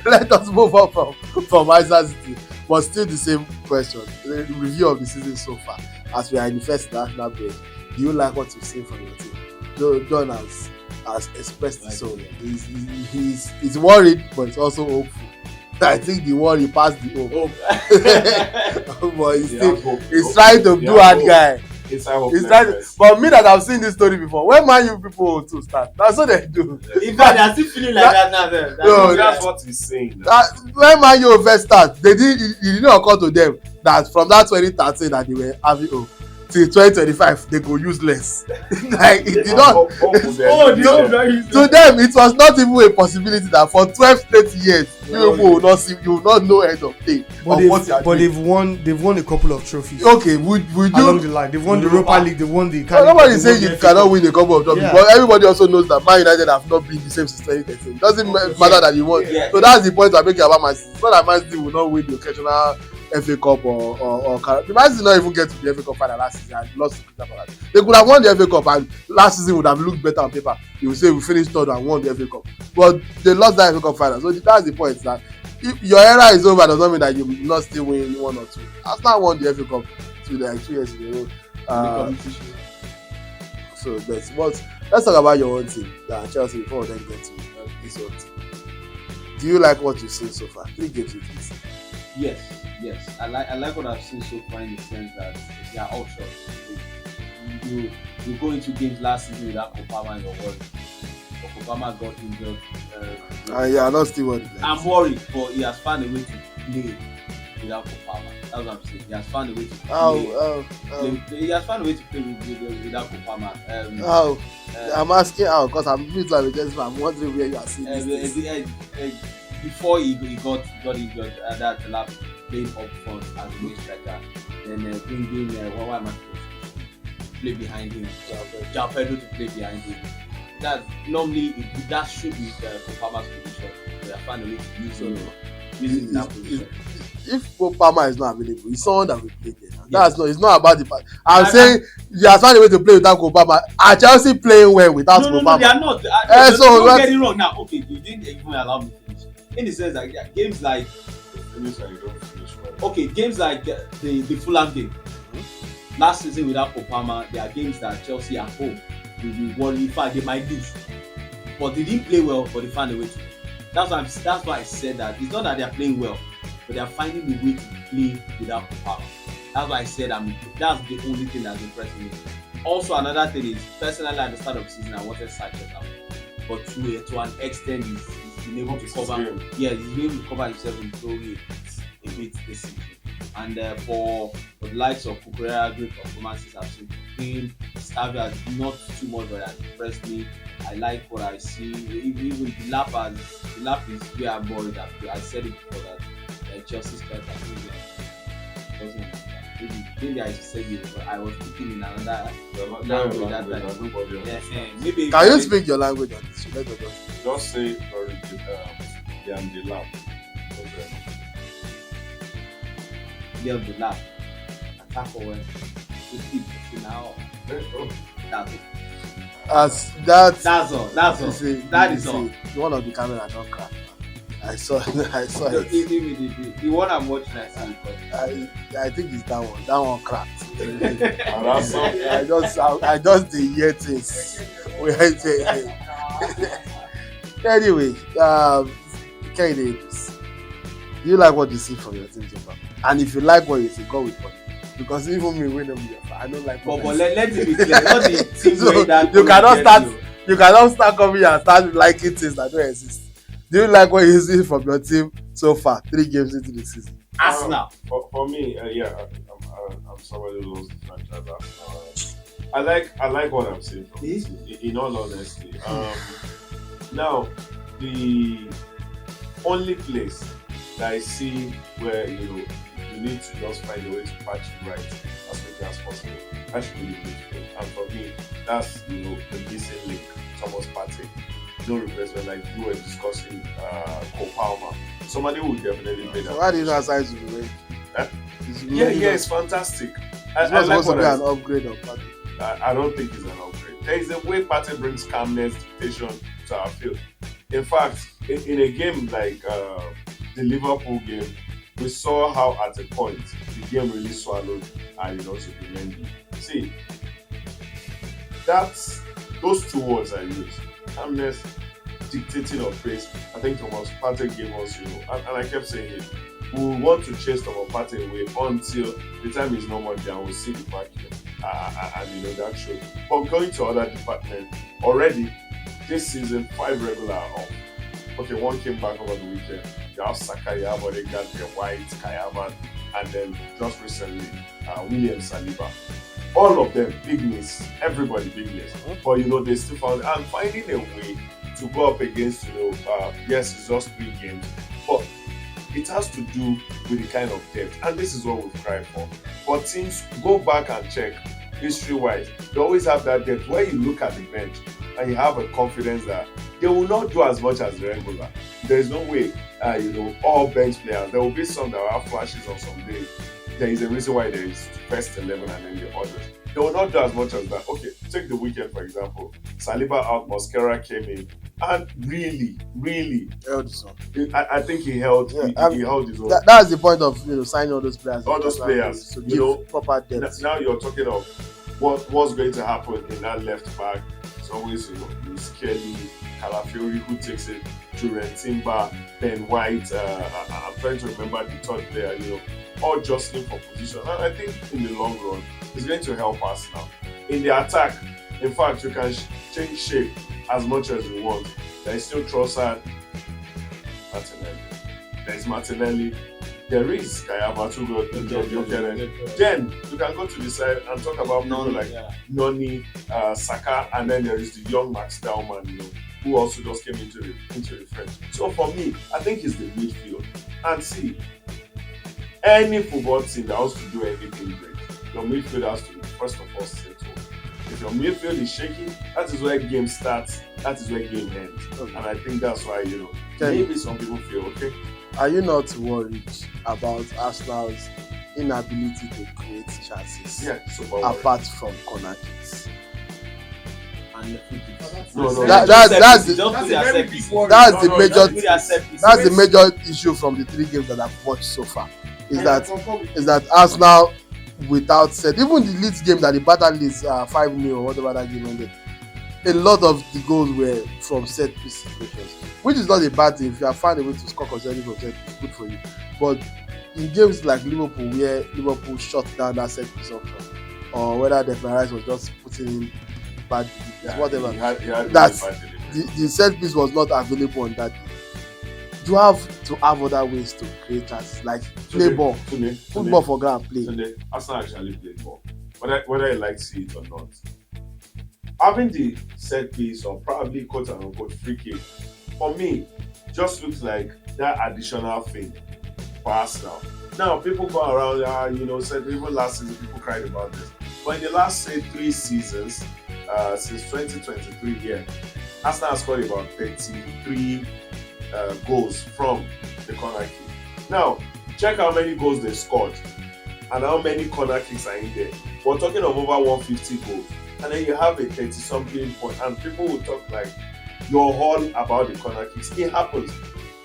Let us move on from Isaac City, but still the same question. The review of the season so far, as we are in the first national break. Do you like what you've seen from your team? John has expressed it, so he's worried, but he's also hopeful. I think the worry passed the hope. But he's trying to do hard guy. He's trying, but me that I've seen this story before. When Man U people to start, that's what they do. In fact, they are still feeling like that now. That's what he's saying. When Man U first start, it didn't occur to them that from that 2013 that they were having hope till 2025 they go useless. Like it did not. To them, it was not even a possibility that for 12 straight years you will not know end of day. But they've won a couple of trophies. Okay, would you along the line? They've won the Europa League. They won the. Nobody is saying you cannot win a couple of trophies, but everybody also knows that Man United have not been the same since 2013. It doesn't matter that you won. So that's the point I'm making about Man City. It's not that Man City will not win the occasional FA Cup or the Man City not even get to the FA Cup final last season and lost to Crystal Palace. They could have won the FA Cup and last season would have looked better on paper. You would say we finished third and won the FA Cup, but they lost that FA Cup final. So that's the point, that if your era is over does not mean that you will not still win 1 or 2. Arsenal won the FA Cup 2 years in a row. So that's what. Let's talk about your own team, Chelsea, before we then get to this own team. Do you like what you've seen so far? 3 games with this. Yes. I like what I've seen so far in the sense that they are all shots. You go into games last season without Kopama in your world. But Kopama got injured. I'm not still worried. I'm worried, but he has found a way to play without Kopama. That's what I'm saying. He has found a way to play. He has found a way to play without Kopama. I'm asking how, because I'm new to I'm wondering where you are seeing this. Before he got injured, that lap playing up front as a main striker, then bringing why am I play behind him, João Pedro to play behind him. That normally that should be Kopama's position. They have found a way to use him using that position. If Kopama is not available, it's someone that will play there. It's not about the part. I'm saying you have found a way to play without Kopama. Are Chelsea playing well without Kopama? No, they are not. Don't get it wrong now. Okay, you didn't even allow me to finish. In the sense that games like games like the Fulham game last season without Kopama, there are games that Chelsea at home will be worried. In fact, they might lose, but they didn't play well, but they found a way to. That's why I said that it's not that they are playing well, but they are finding a way to play without Kopama. That's why I said that's the only thing that's impressing me. Also, another thing is, personally at the start of the season I wanted Sanchez out, but to an extent he's been able to cover. Yeah, he's been able to cover himself in throwing a bit this season. And for the likes of Kukurea, great performances I've seen him. Stavia not too much, but that impressed me. I like what I see. Even the lap is where I'm worried that I said it before that Chelsea's better. Maybe I said it, but I was speaking in another language that time. Maybe. Can you speak your language on this? Just say they are in the lab. They are in the lab. Attack for when now. That's all. That is all. One of the camera don't crack. I saw it. The one I'm watching, I see it. I think it's that one. That one cracked. I just the hear things. Anyway, Kehinde Idris, do you like what you see from your team so far? And if you like what you see, go with what. Because even me when I don't like what. But let it be clear. Not the team so that you cannot start coming and start liking things that don't exist. Do you like what you see from your team so far? 3 games into the season. Arsenal. For me, I'm somebody who loves the franchise. I like what I'm seeing from the team. In all honesty, now the only place that I see where you need to just find a way to patch it right as quickly as possible. That should be the midfield. And for me, that's the missing link. Thomas Partey. No replacement like you were discussing Cole Palmer. Somebody would definitely play that. So why did you not sign Zubeway? Yeah, it's fantastic. It's not supposed to be an upgrade of Partey. I don't think it's an upgrade. There is a way Partey brings calmness, dictation to our field. In fact, in a game like the Liverpool game, we saw how at a point the game really swallowed Zubimendi. See, those 2 words I use, calmness, dictating of pace. I think Thomas Partey gave us, and I kept saying it. We will want to chase Thomas Partey away until the time is no more there. We'll see the vacuum, and that shows. But going to other departments already this season, 5 regular are off. Okay, 1 came back over the weekend. You have Saka, you have Odegaard, White, Kai Havertz, and then just recently William Saliba. All of them big miss. Everybody big miss. But they still found and finding a way to go up against yes, it's just 3 games, but it has to do with the kind of depth, and this is what we've cried for. But teams, go back and check history-wise, they always have that depth where you look at the bench and you have a confidence that they will not do as much as the regular. There is no way, all bench players. There will be some that will have flashes on some days. There is a reason why there is first 11 and then the others. They will not do as much as that. Okay, take the weekend for example. Saliba out, Mosquera came in, and really held his own. I think he held. He held his own. That's the point of signing all those players. All those players, to give proper depth. Now you're talking of what's going to happen in that left back. It's always Luis Kelly, Calafiori who takes it, Julian Timber, Ben White. I'm trying to remember the third player. All jostling for position. And I think in the long run, it's going to help us now. In the attack, in fact, you can change shape as much as you want. There is still Trossard, Martinelli. There is Martinelli. There is Kai Havertz who got Then you can go to the side and talk about people like Noni, Saka, and then there is the young Max Dowman, who also just came into the front. So for me, I think it's the midfield. And see, any football team that wants to do anything great, your midfield has to be first of all settled. If your midfield is shaky, that is where game starts, that is where game ends. Okay. And I think that's why, maybe some people feel okay. Are you not worried about Arsenal's inability to create chances? Yeah, apart from corner kicks. That's the major issue from the 3 games that I've watched so far. Is that Arsenal without set, even the Leeds game that the battle Leeds 5-0 or whatever that game ended, a lot of the goals were from set piece situations, which is not a bad thing. If you have found a way to score concerning from set, it's good for you. But in games like Liverpool, where Liverpool shut down that set piece option, or whether Declan Rice was just putting in bad whatever, the set piece was not available on that day. You have to have other ways to create chances, like play ball, put ball for ground, play. Arsenal actually played ball, whether you like to see it or not. Having the set piece or probably quote unquote free kick, for me, just looks like that additional thing for Arsenal. Now, people go around, said even last season people cried about this. But in the last, say, 3 seasons, since 2023 here, Arsenal has scored about 33 goals from the corner kick. Now, check how many goals they scored and how many corner kicks are in there. We're talking of over 150 goals. And then you have a 30-something point, and people will talk like you're all about the corner kicks. It happens.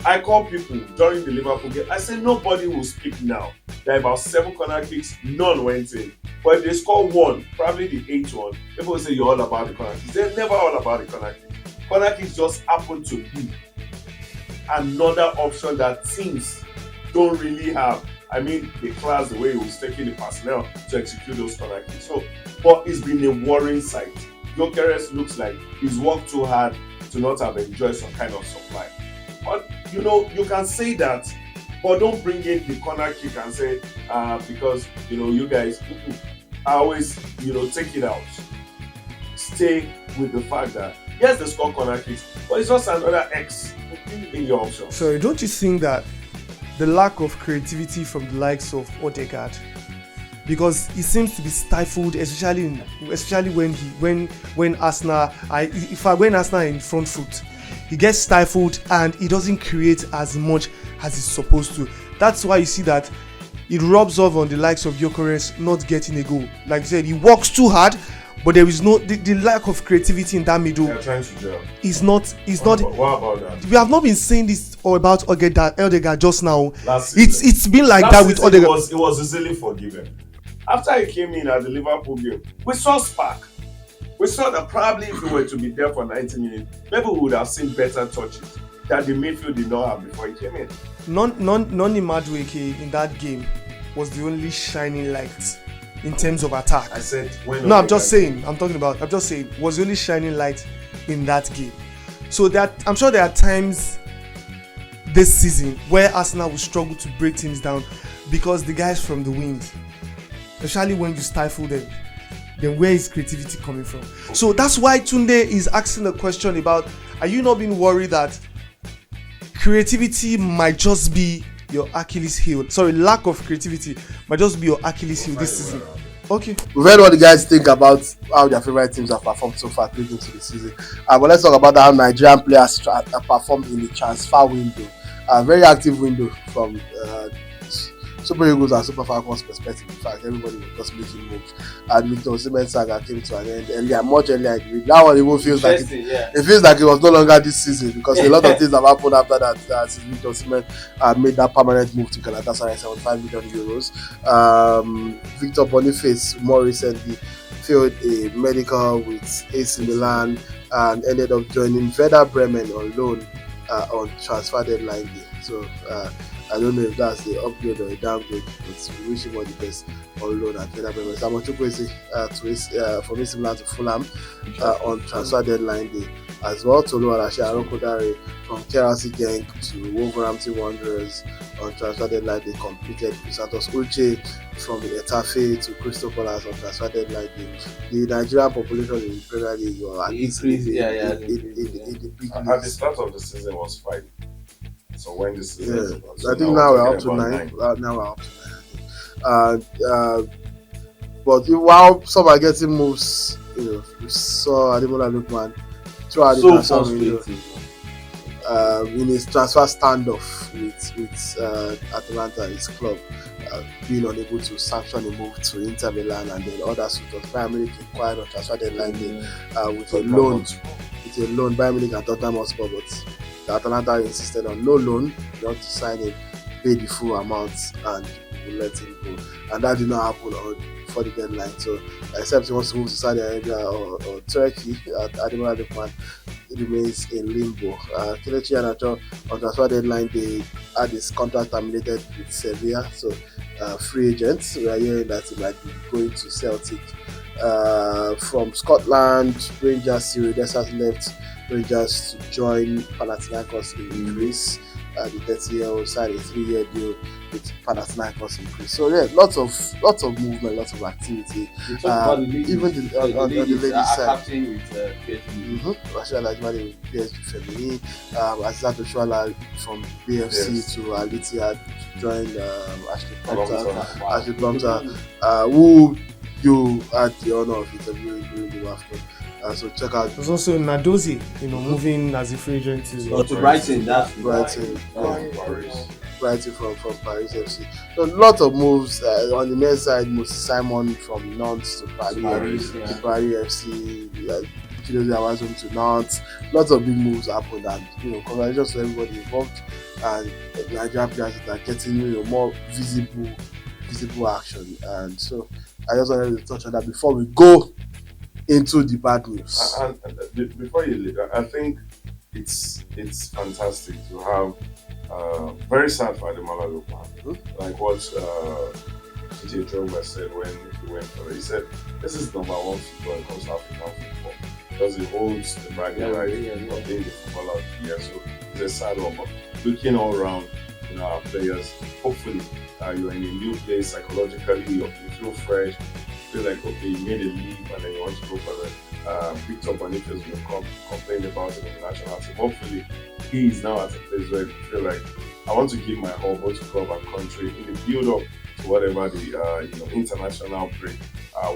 I call people during the Liverpool game. I say nobody will speak now. There are about 7 corner kicks, none went in. But if they score 1, probably the 8th one, people will say you're all about the corner kicks. They're never all about the corner kicks. Corner kicks just happen to be another option that teams don't really have. I mean, the class, the way he was taking the personnel to execute those corner kicks. So, but it's been a worrying sight. Gyökeres looks like he's worked too hard to not have enjoyed some kind of supply. But you know, you can say that, but don't bring in the corner kick and say, because, you know, you guys, I always, you know, take it out. Stay with the fact that, yes, they score corner kicks, but it's just another X in your option. So don't you think that the lack of creativity from the likes of Odegaard, because he seems to be stifled, especially when Arsenal, when Arsenal in front foot, he gets stifled and he doesn't create as much as he's supposed to. That's why you see that it rubs off on the likes of Gyökeres not getting a goal. Like I said, he works too hard, but there is no the lack of creativity in that middle. They're trying to gel. Is not. What about that? We have not been saying this or about Odegaard just now. Last season. It's been like Last that with season Odegaard. It was easily forgiven. After he came in at the Liverpool game, we saw spark. We saw that probably if he were to be there for 90 minutes, maybe we would have seen better touches that the midfield did not have before he came in. Noni Madueke in that game was the only shining light in terms of attack. I said when. No, I'm just saying was the only shining light in that game. So that I'm sure there are times this season where Arsenal will struggle to break teams down because the guys from the wings, especially when you stifle them, then where is creativity coming from? So that's why Tunde is asking the question about, are you not being worried that creativity might just be your Achilles heel? Sorry, lack of creativity might just be your Achilles heel this season. Okay. We've heard what the guys think about how their favorite teams have performed so far leading into the season. But let's talk about how Nigerian players performed in the transfer window. A very active window from Super Eagles and Super Falcons perspective. In fact, everybody was just making moves. And Victor Osimhen saga came to an end earlier, much earlier. That one even feels like it feels like it was no longer this season because a lot of things have happened after that. Since Victor Osimhen made that permanent move to Galatasaray, 75 million euros. Victor Boniface more recently failed a medical with AC Milan and ended up joining Werder Bremen on loan on transfer deadline day. So I don't know if that's the upgrade or a downgrade, but we wish him all the best on loan at Werder Bremen. Samuel Chukwueze from AC Milan to Fulham on transfer deadline day as well. Tolu Alashe Arokodare from KRC Genk to Wolverhampton Wanderers on transfer deadline day completed. Santos Uche from Etafe to Crystal Palace on transfer deadline day. The Nigerian population in the Premier League or at least in the big leagues. At the start of the season was 5. So when this season I think now we're up to 9. Now we're up to 9. But while some are getting moves, you know, we saw Ademola Lookman throughout the transfer window in his transfer standoff with Atalanta, his club, being unable to sanction a move to Inter Milan, and then other suitors. Bayern Munich inquired on transfer deadline day with a loan. Bayern Munich and Tottenham Hotspur, but the Atalanta insisted on no loan, not to sign him, pay the full amount, and we'll let him go. And that did not happen before the deadline. So, except he wants to move to Saudi Arabia or Turkey, Ademola Lookman remains in limbo. Kelechi Iheanacho on transfer deadline, they had his contract terminated with Sevilla. So, free agents, we are hearing that he might be going to Celtic. From Scotland, Rangers Cyril Dessers left Rangers to join Panathinaikos in Greece. The 30-year-old signed a 3-year deal with Panathinaikos in Greece. So yeah, lots of movement, lots of activity. Even on the ladies' side. Captain with PSG. Rashida Lajmani with PSG Feminine. Azizat Oshoala from BFC to Alitia to join Ashley Plumter, who you had the honor of interviewing during the WAFCON. So check out. There's also Nadozi, moving as a free agent to Brighton. That's Brighton from Paris FC. So lots of moves on the men's side. Moses Simon from Nantes to Paris FC. Chidozie Awazum to Nantes. Lots of big moves happened, and congratulations to everybody involved. And the Nigerian players that are getting more visible action. And so I just wanted to touch on that before we go into the bad news. And before you leave, I think it's fantastic to have very sad for Ademola Lookman. Like what TJ Drogba said when he went for it. He said, this is number one football when it comes to African football, because he holds the bragging right of being the footballer of the year. So it's a sad one. But looking all around, our players. Hopefully, you're in a new place psychologically. You feel fresh. Feel like okay, you made a leap and then you want to go for the picked up on it because you complained about it in the national team. Hopefully, he is now at a place where you feel like I want to give my all both to club and country in the build up to whatever the international break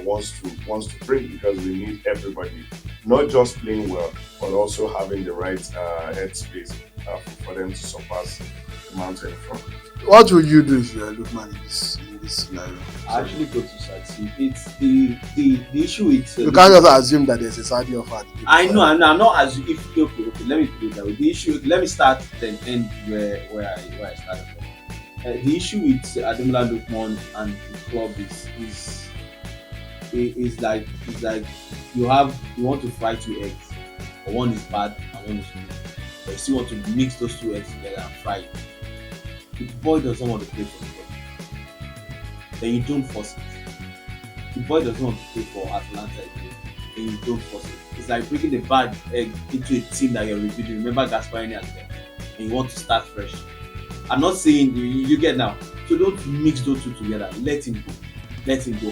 wants to bring, because we need everybody not just playing well but also having the right headspace for them to surpass the mountain in front. What would you do if you are Lookman in this scenario? I actually go to Saudi. It's the issue with You can't just assume that there's a Saudi offer. I know. I'm not as if okay. Let me put it that way. The issue. Let me start then end where I started from. The issue with Ademola Lookman and the club is like you want to fry two eggs, but one is bad and one is good. But you still want to mix those two eggs together and fry it. If the boy doesn't want to play for the club, then you don't force it. The boy doesn't want to play for Atalanta, then you don't force it. It's like breaking the bad egg into a team that you're rebuilding. Remember Gasparini as well, and you want to start fresh. I'm not saying you get now. So don't mix those two together. Let him go.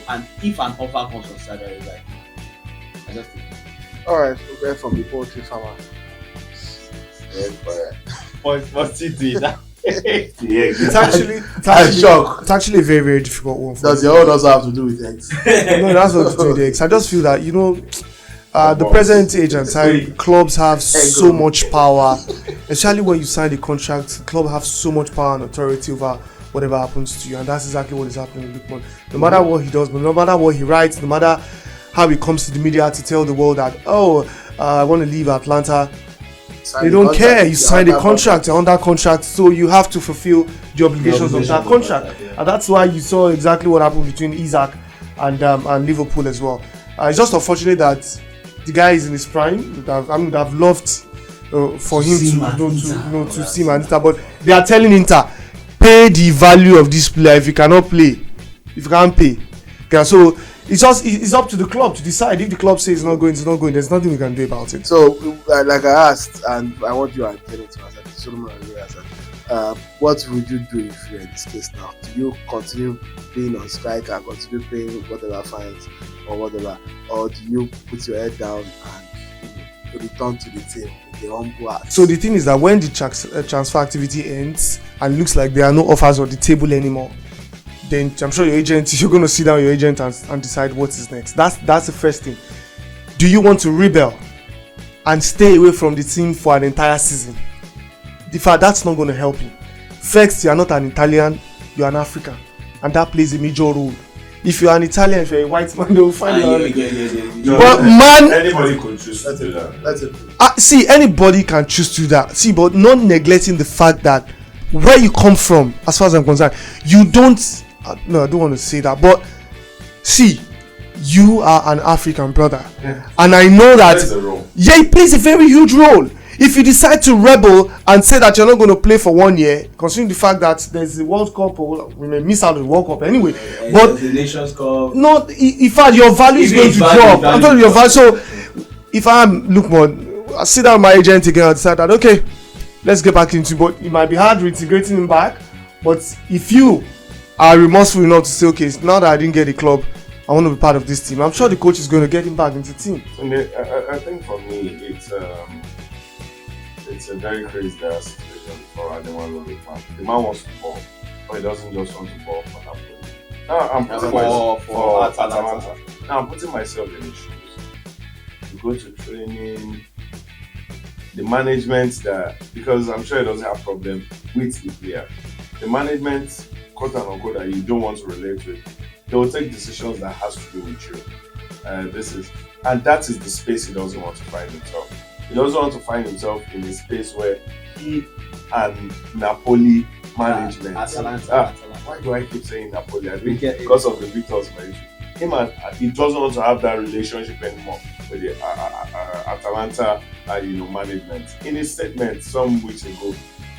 And if an offer comes from Saudi Arabia, I just think. All right, we'll get from the poultry farmer. What's he doing now? It's actually shocked. It's actually a very, very difficult one. Does your own also have to do with eggs? No, that's not to do with eggs. I just feel that the present age and time, clubs have so much power, especially when you sign the contract. Club have so much power and authority over whatever happens to you, and that's exactly what is happening with Lookman. No matter what he does, but no matter what he writes, no matter how he comes to the media to tell the world that I want to leave Atlanta, they don't care. You signed a contract, you're under contract, so you have to fulfill the obligations of that contract, and that's why you saw exactly what happened between Isaac and Liverpool as well. It's just unfortunate that the guy is in his prime. I would have loved for him to see Man Inter, but they are telling Inter, pay the value of this player. If you cannot play, if you can't pay, okay, so it's up to the club to decide. If the club says it's not going, there's nothing we can do about it. So, like I asked, and I want you and Kenneth to answer, Solomon and answer. What would you do if you're in this case now? Do you continue being on strike and continue paying whatever fines or whatever, or do you put your head down and return to the team with the humble heart? So the thing is that when the transfer activity ends and looks like there are no offers on the table anymore, then I'm sure you're going to sit down with your agent and decide what is next. That's the first thing. Do you want to rebel and stay away from the team for an entire season? In fact, that's not going to help you. First, you are not an Italian, you are an African, and that plays a major role. If you are an Italian, if you're a white man, they will find you. But man, anybody could choose to do that. That's it. See, anybody can choose to do that. See, but not neglecting the fact that where you come from, as far as I'm concerned, you don't. No, I don't want to say that, but see, you are an African brother, and I know that. Yeah, it plays a very huge role. If you decide to rebel and say that you're not going to play for 1 year, considering the fact that there's the World Cup, or we may miss out on the World Cup anyway, but the Nations Cup. No, in fact, your value is going to drop. I'm telling you, your value. So, if I'm Lookman, I sit down with my agent again and decide that okay, let's get back into. But it might be hard reintegrating him back. But if you are remorseful enough to say, okay, now that I didn't get a club, I want to be part of this team, I'm sure the coach is going to get him back into the team. And I think for me, it's a very crazy situation for Ademola Lookman. The man wants to ball, but he doesn't just want to ball for Napoli. Now I'm putting for Atalanta. Now I'm putting myself in his shoes. You go to training, the management because I'm sure he doesn't have problem with the player. The management, quote unquote, that you don't want to relate with, they will take decisions that has to do with you. And that is the space he doesn't want to find himself. He doesn't want to find himself in a space where he and Napoli management. Why do I keep saying Napoli? I think because of the Victor's mention. He doesn't want to have that relationship anymore with the Atalanta management. In his statement some weeks ago,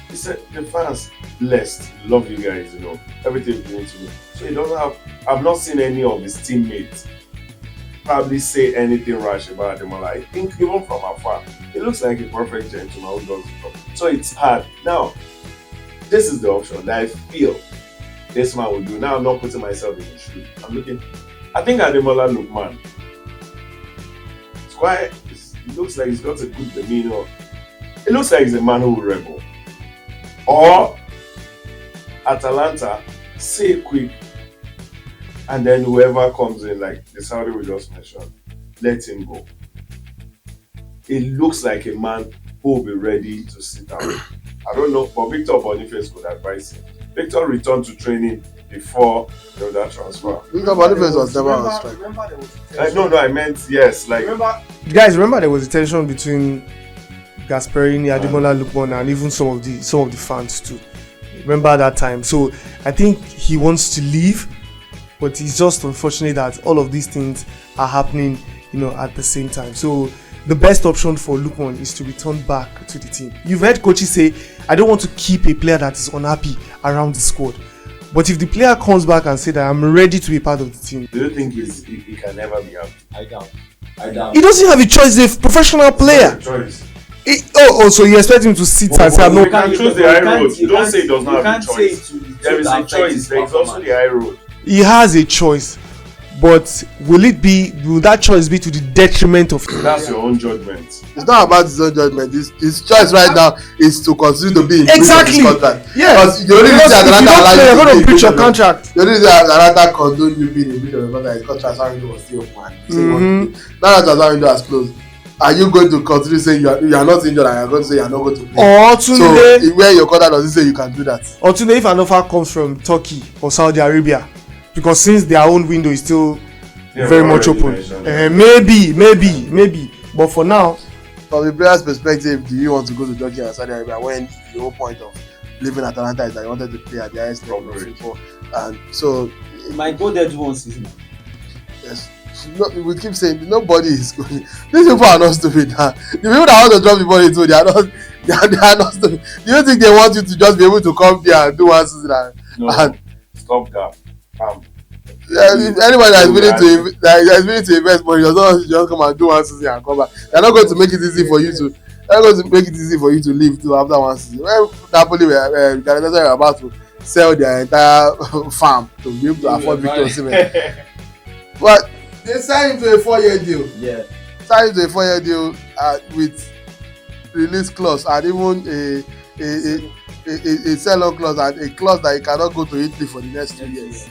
he said the fans blessed, love you guys, everything you doing to me. So he doesn't have. I've not seen any of his teammates probably say anything rash about Ademola. I think even from afar, he looks like a perfect gentleman who does the job. So it's hard. Now, this is the option that I feel this man will do. Now I'm not putting myself in his shoes. I'm looking. I think Ademola Lookman. It looks like he's got a good demeanor. It looks like he's a man who will rebel. Or Atalanta, say quick, and then whoever comes in, like the Saudi we just mentioned, let him go. It looks like a man who will be ready to sit down. I don't know, but Victor Boniface would advise him. Victor returned to training before that transfer. Victor Boniface was never on strike. Remember there was No, I meant yes. Like Remember there was a tension between Gasperini, Ademola Lookman, and even some of the fans too. Remember that time? So I think he wants to leave, but it's just unfortunate that all of these things are happening, at the same time. So the best option for Lookman is to return back to the team. You've heard coaches say, I don't want to keep a player that is unhappy around the squad. But if the player comes back and say that I'm ready to be part of the team, do you think he can never be happy? I doubt. He doesn't have a choice. He's a professional player. Choice. So you expect him to sit and say, I'm You not. can choose the high road. You don't say he does not have a choice. There is a choice. There is also the high road. He has a choice, but will that choice be to the detriment of him? That's your own judgment. It's not about his own judgment. His choice right now is to continue to be in Exactly. his contract. Yeah. Because the only reason You're going to breach your contract. The only reason Atalanta condoned you being in breach of your contract is because transfer window was still open. Now that transfer window has closed, are you going to continue saying you are not injured and you are going to say you are not going to play? Or Tunde, so where your contract doesn't say you can do that. Or Tunde, if an offer comes from Turkey or Saudi Arabia, because since their own window is still very much open, maybe. But for now, from the player's perspective, do you want to go to Turkey or Saudi Arabia when the whole point of leaving Atalanta is that you wanted to play at the highest level of football? And so, he might go there to one season. Yes. We keep saying nobody is going. These people are not stupid. The people that want to drop the ball into, they are not stupid. Do you think they want you to just be able to come there and do one season? Stop that. If anybody that is willing to invest money does not just come and do one season and come back. They're not going to make it easy for you to. They're going to make it easy for you to leave too after one season. Well, Napoli were about to sell their entire farm to be able to afford Victor Osimhen. But they signed him to a 4-year deal. Yeah. Signed him to a 4-year deal with release clause and even a sell-on clause and a clause that he cannot go to Italy for the next 2 years.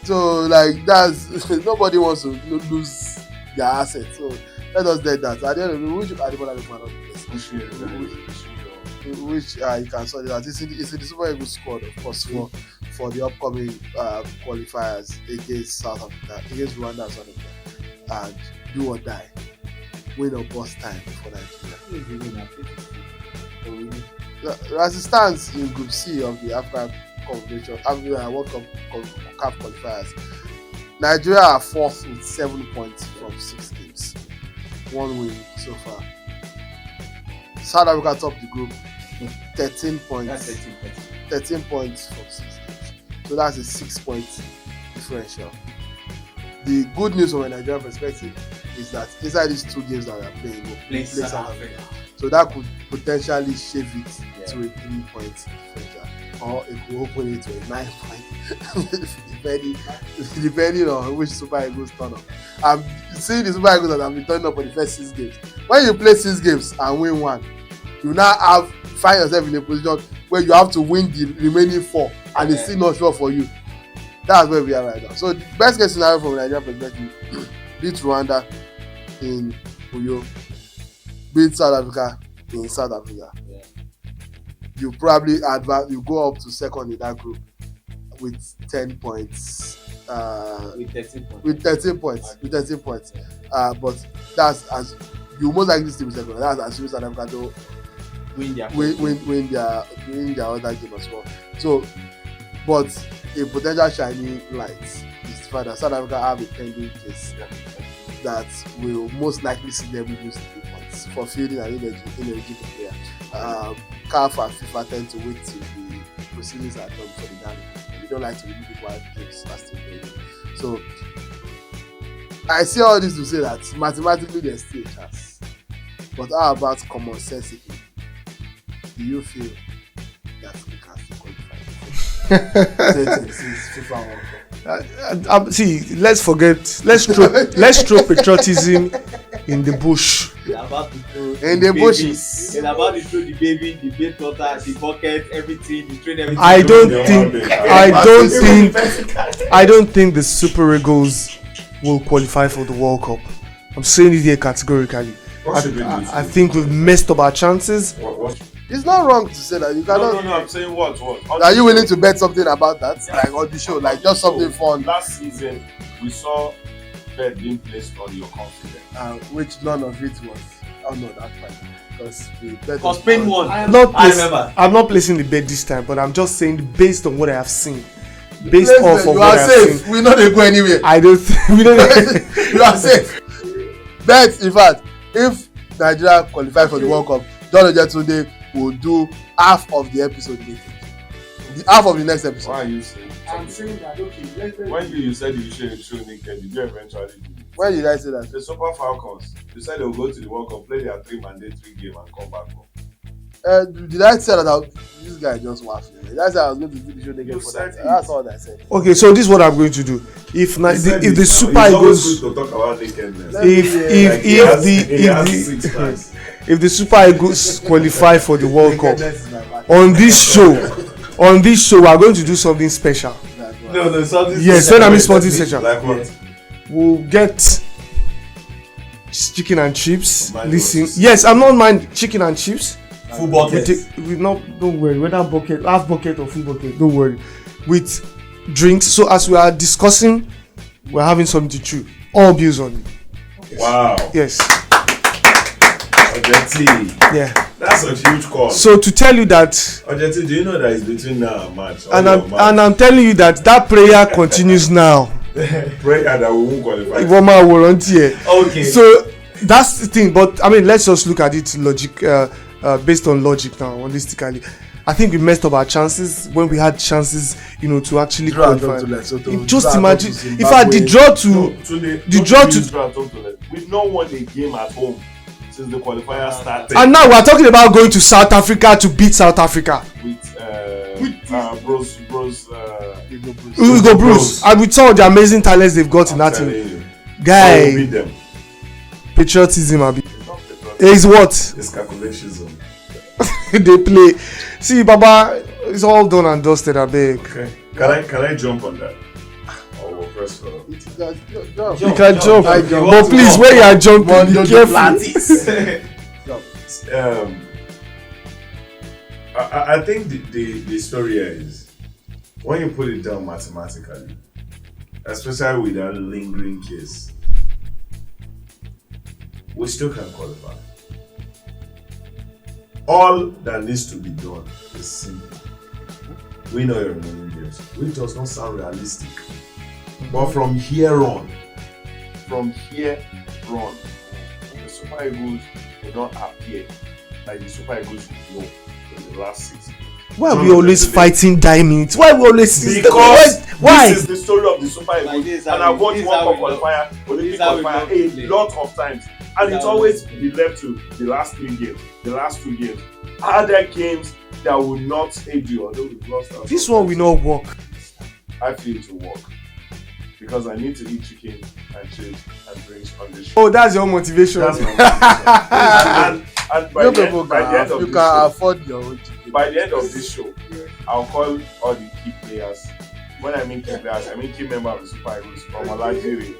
So that's nobody wants to lose their assets. So let us get that. At the end of the day, which Ademola Lookman which you can sort it out. It's in the Super Eagles squad, of course, for the upcoming qualifiers against South Africa, against Rwanda and South Africa, and do or die, win or bust time for Nigeria. As it stands in Group C of the African Confederation World Cup CAF qualifiers, Nigeria are fourth with 7 points from 6 games, 1 win so far. South Africa top the group with 13 points. 13 points from 6 games. So that's a 6-point differential. The good news from a Nigerian perspective is that inside these 2 games that we are playing, we'll play South Africa. So that could potentially shave it to a 3-point differential. Or it could open it to a 9-point, depending on which Super Eagles turn up. I'm seeing the Super Eagles that have been turning up for the first 6 games. When you play 6 games and win 1, you now find yourself in a position where you have to win the remaining 4, and it's still not sure for you. That's where we are right now. So the best case scenario from a Nigerian perspective: beat Rwanda in Uyo, beat South Africa in South Africa. Yeah. You probably advance. You go up to second in that group with 10 points. With 13 points. But that's as you most likely still be second. That's assuming South Africa don't win their other game as well. So, but a potential shining light is the fact that South Africa have a pending case that will most likely see them lose 3 points for fielding an ineligible player. CAF and FIFA tend to wait till the proceedings are done for the damage. We don't like to review people have games are still playing. So I see all this to say that mathematically there's still a chance. But how about common sensically? Do you feel that we can still qualify? FIFA World Cup. See, let's throw patriotism in the bush. In the bushes. It's about to throw the baby, the baby daughter, the bucket, everything, the train, everything. I don't think the Super Eagles will qualify for the World Cup. I'm saying it here categorically. I think we've messed up our chances. It's not wrong to say that. You cannot. No, I'm saying what? Are you willing to bet something about that? Yeah. Like on the show, like just something fun. Last season, we saw bet being placed on your confidence. Which none of it was. Oh no, that's fine. Because we bet. Because Spain won. I remember. I'm not placing the bet this time, but I'm just saying based on what I have seen. Based off of you what are I safe. have seen. We know they go anywhere. I don't. We don't. You are safe. Bet, in fact, if Nigeria qualify for the World Cup, John Ojetunde will do half of the episode later. The half of the next episode. Why are you saying? I'm saying that okay. When you said you should show naked, did you eventually do it? When did I say that? The Super Falcons, you said they will go to the World Cup, play their 3 mandatory game and come back home. Did I say that this guy just waffling? Did I say I was going to do the show naked You for said that? it. That's all I said. Okay, so this is what I'm going to do. If the Super Eagles, to talk about nakedness. if the Super Eagles qualify for the World Cup, on this show we are going to do something special. No, something. Yes, when I mean something special, Like what? we'll get chicken and chips. Mine Listen, was- yes, I'm not mind chicken and chips. Full bucket. Don't worry, whether bucket, half bucket or full bucket, don't worry. With drinks, so as we are discussing, we're having something to chew. All bills on it. Wow. Yes. Ojeti. Yeah. That's a huge call. So to tell you that, Ojeti, do you know that it's between now and March? and I'm telling you that prayer continues now. Prayer that we won't qualify. Iwoma volunteer. Okay. So that's the thing. But I mean, let's just look at it based on logic now, holistically. I think we messed up our chances when we had chances, to actually qualify. Just imagine if I the draw to We've not won a game at home since the qualifier started. And now we're talking about going to South Africa to beat South Africa. Bros. We go Bruce, and with some of the amazing talents they've got in that team. Beat Guy, them. patriotism It's not patriotism. is what It's calculation. they play. See, Baba, it's all done and dusted. I beg. Okay. Can I jump on that? Or we'll press for You can jump, I jump. but please, when you are jumping, be careful. I think the story here is when you put it down mathematically, especially with that lingering case, we still can qualify. All that needs to be done is simple. We know your ingredients, which does not sound realistic. But from here on, the Super Eagles will not appear like the Super Eagles we know in the last 6 years. Why are we always fighting diamonds? Why we always why? This is the story of the Super Eagles, Like this, and I've watched this World how Cup we love- qualifier, Olympic this how we qualifier love to a play. lot of times, and it's how we always been left to the last 3 games, the last 2 games. Other games that will not aid you, although we've lost our This one will not work. I feel to work because I need to eat chicken and chips and drinks on this show. Oh, that's your motivation. That's my motivation. and by You the people end, by the end of you this can show, afford your own chicken. by the end of this show, I'll call all the key players. When I mean key players, I mean key members of the Super Eagles from Alajiri.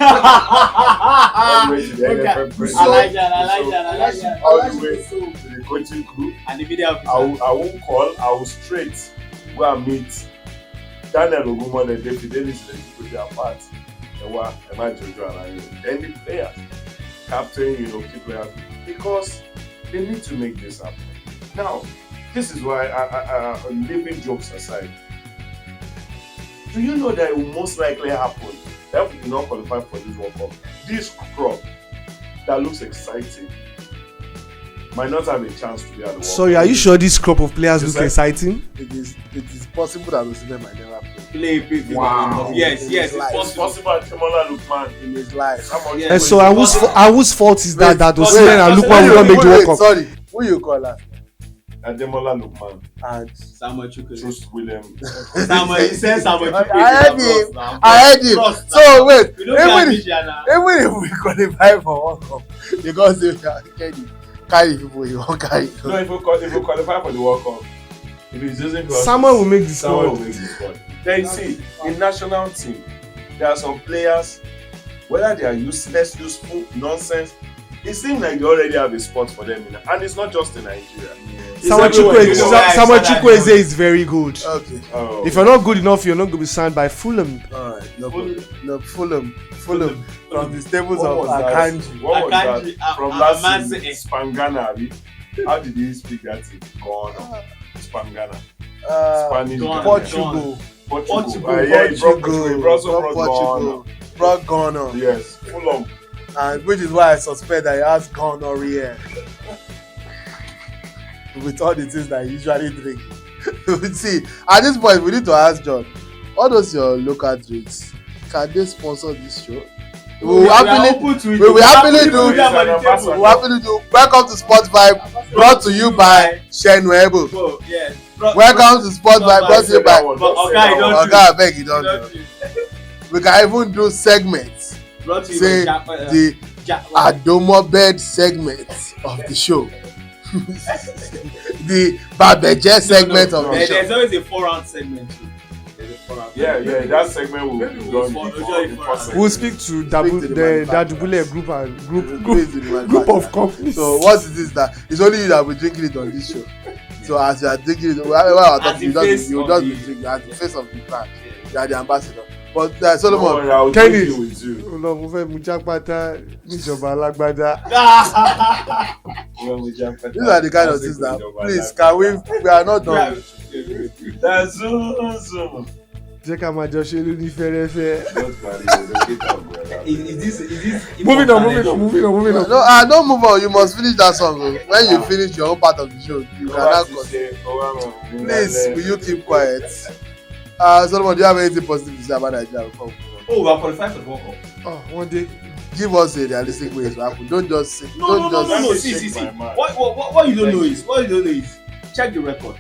All the way to the NFF president. I like that. All the way to the coaching crew. And the video I won't call, I will straight go and meet Daniel Ogumon and David Dennis to their part. Ewa, Emma Jojo and I. Then the players, captain, key players, because they need to make this happen. Now, this is why leaving jokes aside. Do you know that it will most likely happen that we do not qualify for this World Cup? This crop that looks exciting might not have a chance to be at the World Sorry, Cup. are you sure this crop of players Yes, look sir. exciting? It is possible that Osimhen might never play Wow. Yes, yes, it's It's It's possible. possible Ademola Lookman. in his life. Someone- Yeah. And so whose fault is that Wait, Osimhen and Lookman will not make the World Cup? Sorry, who you call that? Ademola Lookman. And Samuel Chukwueze. Trust William. Samuel, he said Samuel I Chukwueze. heard him. I heard him. Trust So now. wait, We don't get even Michigan now. if we qualify for World Cup, because they carry people you won't carry. No, if we qualify for the World Cup, if it's using for Someone will make the someone will squad. make the squad. Then you see, in national team, there are some players, whether they are useless, useful, nonsense, it seems like they already have a spot for them, and it's not just in Nigeria. It's Samuel everywhere you go. Samuel Chukwueze is very good. Okay, Oh. If you're not good enough, you're not going to be signed by Fulham. all right, no Fulham. problem. No, Fulham from the stables What of was that? Akanji. What was Akanji, that? From last Amase. season, Spangana. Abi? How did he speak that thing? Ghana. Spangana. Spanish. Ghana. Portugal. Portugal. Yeah, he brought Portugal. He also brought Portugal. Brought Ghana. Ghana. Yes, Fulham. And which is why I suspect that he has gonorrhea. With all the things that he usually drink. See, at this point, we need to ask John, all those your local drinks, can they sponsor this show? We will happily do. Welcome to Sport Vibe, brought to you by Shenwebo. Welcome to Sport Vibe, brought to you by Oga. I beg you don't do. We can even do segments. Say the Adomobed segment of the show. The Babeje segment of the show. There's always a 4-round segment too. There's a 4-round Yeah, that segment will be done For- before usually the for- first segment. We'll speak to to the Dadubule group of companies. So what it is that it's only you that will be drinking it on this show. So as you are drinking it, while I'm As talking, the you face just of be the- drinking as the face of the brand. You are the ambassador. But Don't worry, Solomon, I will Kenny. drink it with you. Ọlọ́run mo fẹ́ mu jápátá níjọba alágbádá. these are the kind of things that please can we are not done. That's Zoom. Jẹ́ ká máa jọ ṣe lóní fẹ́rẹ́fẹ́. Is this Moving on. No, don't move on. You must finish that song. Oh. When you finish your own part of the show, you cannot continue. Please, will you keep quiet? Solomon, do you have anything positive to say about Nigeria? Oh, we are qualified for the World Cup. Oh, one day. Give us a realistic way to happen. Don't just say. No. Let me See. shake my mind. What you don't know is check the record.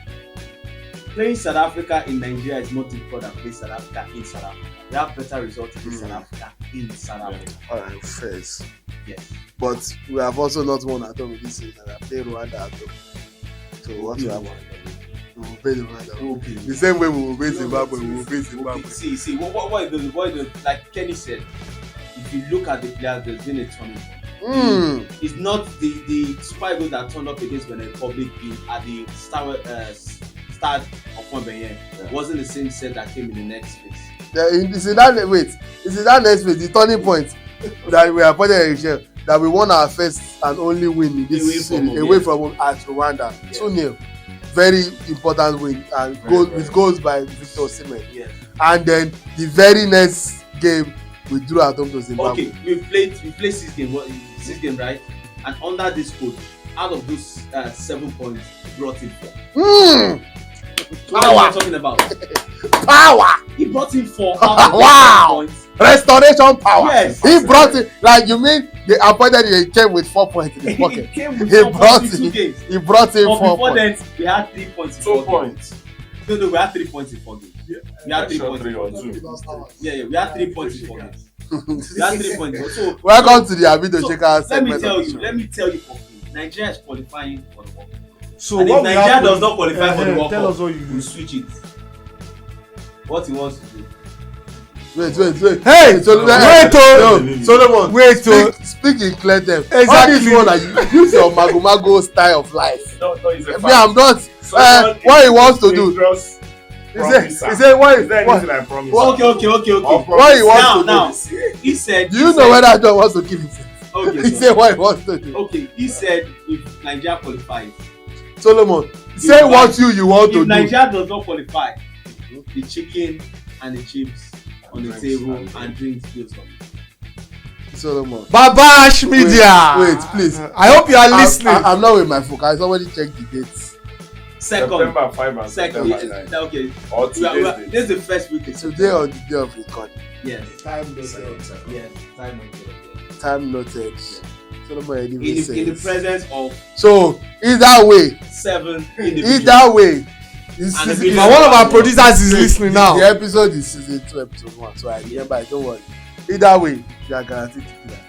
Playing South Africa in Nigeria is more difficult than playing South Africa in South Africa. We have better results in South Africa in South Africa. Alright, first. Yes. But we have also not won at home this season. I play Rwanda at home. So what will happen? We will play Rwanda. Okay. The same way we will beat Zimbabwe, we will beat Zimbabwe. See, what like Kenny said, if you look at the players, there's been a turning point. It's not the Super Eagles that turned up against Benin Republic at the start of Benyen. It wasn't the same set that came in the next phase. It's in that next phase, the turning point that we are pointing at that we won our first and only win in this series away from home at Rwanda. 2-0. Very important win and with goals by Victor Osimhen. Yes. And then the very next game we drew at home to Zimbabwe. Okay, we played 6 games, right? And under this coach, out of those 7 points, he brought in 4. So what am I talking about? Power! He brought in 4 out of Wow! 7 points. Restoration power! Yes. He brought it, like you mean they appointed him, he came with 4 points in his He pocket. came with He 4 brought points in 2 it. games. He brought in But 4 before points. that, we had 3 points in 2 4 games. points. No, we had 3 points in 4 games. We had 3 Sure, points. 3 or 2. Yeah, we had 3 points in 4 games. We had 3 points. So Welcome to the Abido Shaker let me segment. tell of the you, for free. Nigeria is qualifying for the World Cup. So And if what we Nigeria have does not qualify for the World tell us Cup, what you we do. switch it. What he wants to do. Wait. Hey! Solomon. Wait, Speak in clear terms. Exactly. All this one that you use your mago style of life. No, it's a fact. Me, I'm not. What he wants to do. He said what? Is there anything I promise? Okay. What he wants Now, to do. he said. Do you know whether John wants to kill himself? Okay. He said what he wants to do. Okay, he said if Nigeria qualifies, Solomon, say what you want to if do. Nigeria does not qualify, the chicken and the chips on the table and drinks goes on. Solomon. Babash Media. Wait, please. I hope you are listening. I'm not with my phone. Can somebody check the dates? September 5 and Second. September 9. Okay. Or This today's date. is the first week. Today or the day of recording? Yes. Time Yes. Time noted. Time noted. Solomon Edivri says. In the presence of So either way, 7 individuals. either way, this And is the But one of our producers is listening the now. episode is season 2, episode 1. So I remember. Don't worry. Either way, you are guaranteed to do that.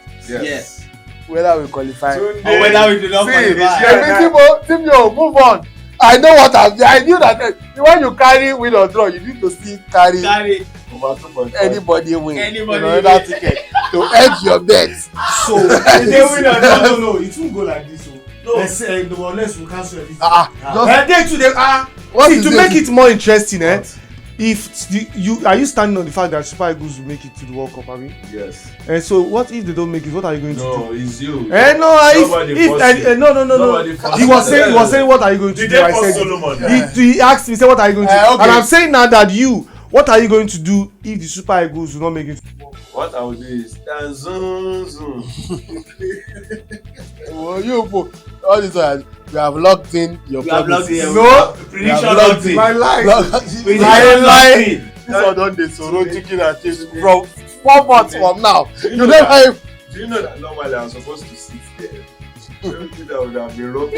Yes. Whether we qualify. Or whether we do not qualify. Timo, move on. I know what I knew that when you carry win or draw, you need to still carry Carry anybody win. Anybody in another win. ticket to hedge your bets. So They win or no, it won't go like this. No. Let's we cancel everything. Just, what See, is to this? make it more interesting, if are you standing on the fact that Super Eagles will make it to the World Cup, I mean? Yes. And so what if they don't make it? What are you going to do? No, it's you. No, Nobody forced you. no. Nobody forced He you. was saying, what are you going to Did do? they I force said, Solomon? he asked me, say, what are you going to do? Okay. And I'm saying now that what are you going to do if the Super Eagles will not make it? What I will do is zoom. Well, all this time, we have locked in your We have locked in. No. Prediction locked locked in. in. My life. Prediction Lie. locked in. This one don dey soro chicken and cheese from 4 months from now. You never even. Do you know that normally I'm supposed to sit there? Don't you that would have been wrong?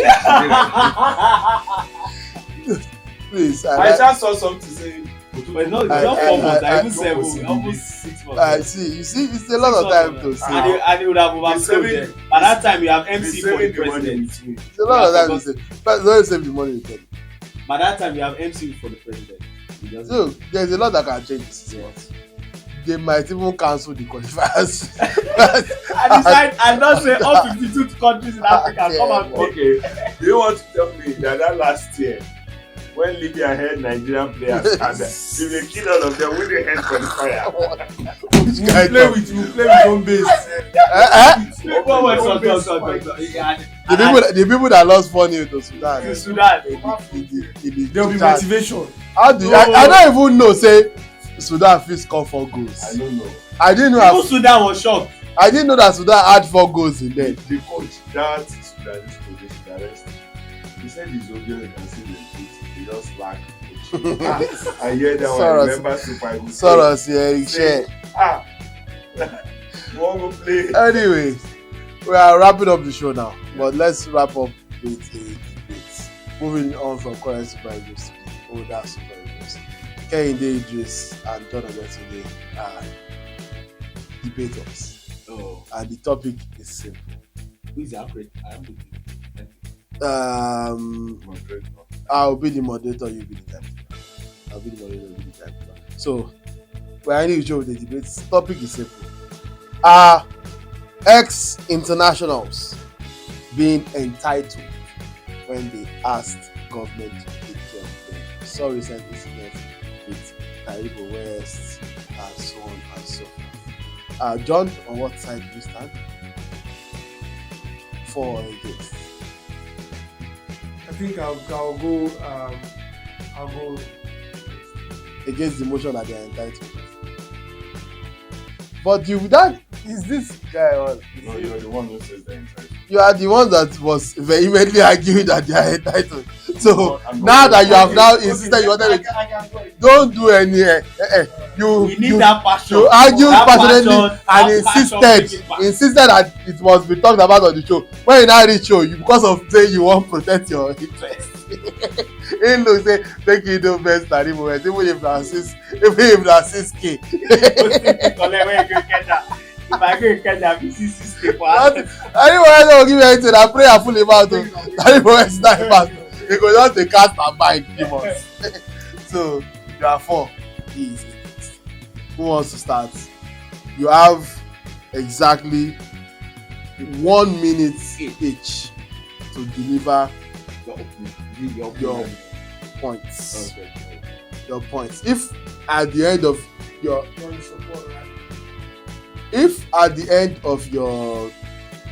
Please. I just saw something saying. But no, it's not 4 months. I even 7, almost 6 months. See, you see, it's a lot of time to say. And it would have overflowed them. By that time, you have MC for the Saving the money president. with me. It's a lot of time to say. But don't save the money with them. By that time, you have MC for the president. So there's a lot that can change this month. They might even cancel the qualifiers. I decide I not say all 52 countries in Africa come and play. Okay, do you want to tell me that last year, when Libya had Nigerian players, and if they kill all of them, we they head for the fire? Which guy Play talk? with home base. The people that lost 4-0 to Sudan. In Sudan, There will be motivation. How do you? I don't even know. Say Sudan fit score 4 goals. I don't know. I didn't people know. Sudan was shocked. I didn't know that Sudan had 4 goals in there. The coach, that Sudanese coach, is arrested. He said he's okay and see the truth. He just lack coaching. I hear that one. I remember Super Eagles. Soros, yeah, share. You want to play? Anyway, we are wrapping up the show now, but let's wrap up with a debate. Moving on from current Super Eagles to the older Super Eagles. Kehinde Idris and John Ojetunde are debaters. Oh, And the topic is simple. who is the upgrade? I am with you. I'll be the moderator, you'll be the timekeeper. I'll be the moderator, you'll be the timekeeper. So, we're ending the show with the debate. The topic is simple. Are ex-internationals being entitled when they asked government to take care of them? We saw recent incidents with Taribo West and so on and so forth. John, on what side do you stand? For or against? I think I'll go. I'll go. Against the motion that they are entitled. But that is this guy on. No, you're the one who says they're entitled. You are the one that was vehemently arguing that they are entitled. So now that you have now insisted you wanted to don't do any We need that passion. you argue That passionately passion, and that passion, insisted that it must be talked about on the show. When you now reach show, you because of saying you want protect your interest. He look say make you do best than him even if na 6k. If I go get that, we see 60 for Anyone don't give me anything, I pray I full about to anyone is not about. He go just dey cast and bind give us. So you are 4. He is 8. Who wants to start? You have exactly 1 minute each to deliver your points. Okay. Your points. If at the end of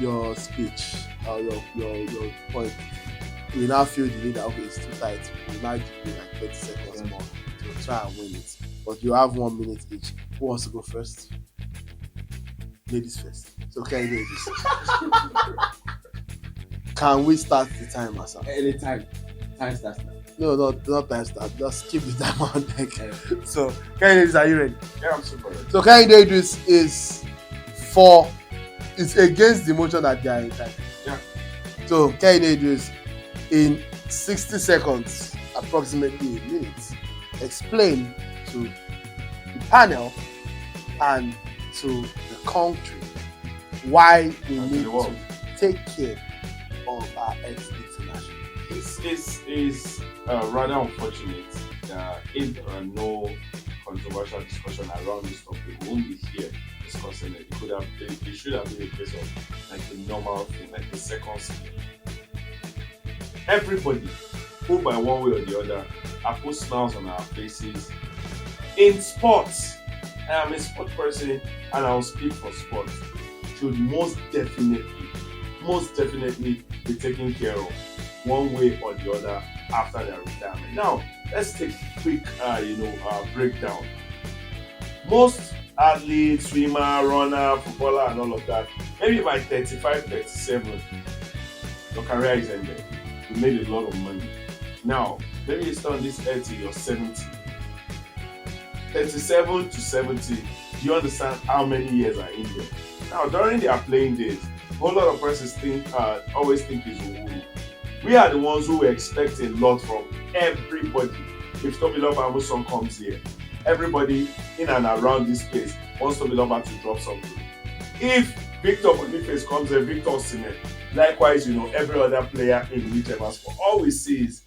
your speech or your point, you now feel the need that okay, it's too tight, you might give you like 30 seconds more to try and win it. But you have 1 minute each. Who wants to go first? ladies first. So Kehinde Idris. Can we start the timer, sir? Anytime. Time starts now. No, not time start. Just keep the timer on deck. So Kehinde Idris, are you ready? Yeah, I'm super ready. So Kehinde Idris is against the motion that they are entitled. Yeah. So Kehinde Idris, in 60 seconds, approximately a minute, explain to the panel and to the country why we And to need the world. to take care of our ex-international. It's rather unfortunate that if there are no controversial discussion around this topic, we won't be here discussing it. It should have been a case of like a normal thing, like a second skin. Everybody, who by one way or the other, have put smiles on our faces in sports. I am a sport person and I'll speak for sports. Should most definitely be taken care of one way or the other after their retirement. Now, let's take a quick breakdown. Most athletes, swimmer, runner, footballer and all of that, maybe by 35, 37, your career is ended. You made a lot of money. Now, maybe you start on this 30 or 70. 37 to 70, do you understand how many years are in there? Now, during their playing days, a whole lot of persons always think it's Uhuru. We are the ones who expect a lot from everybody. If Tobiloba Amuson comes here, everybody in and around this place wants Tobiloba to drop something. If Victor Boniface comes here, Victor Osimhen, likewise, every other player in whichever sport, all we see is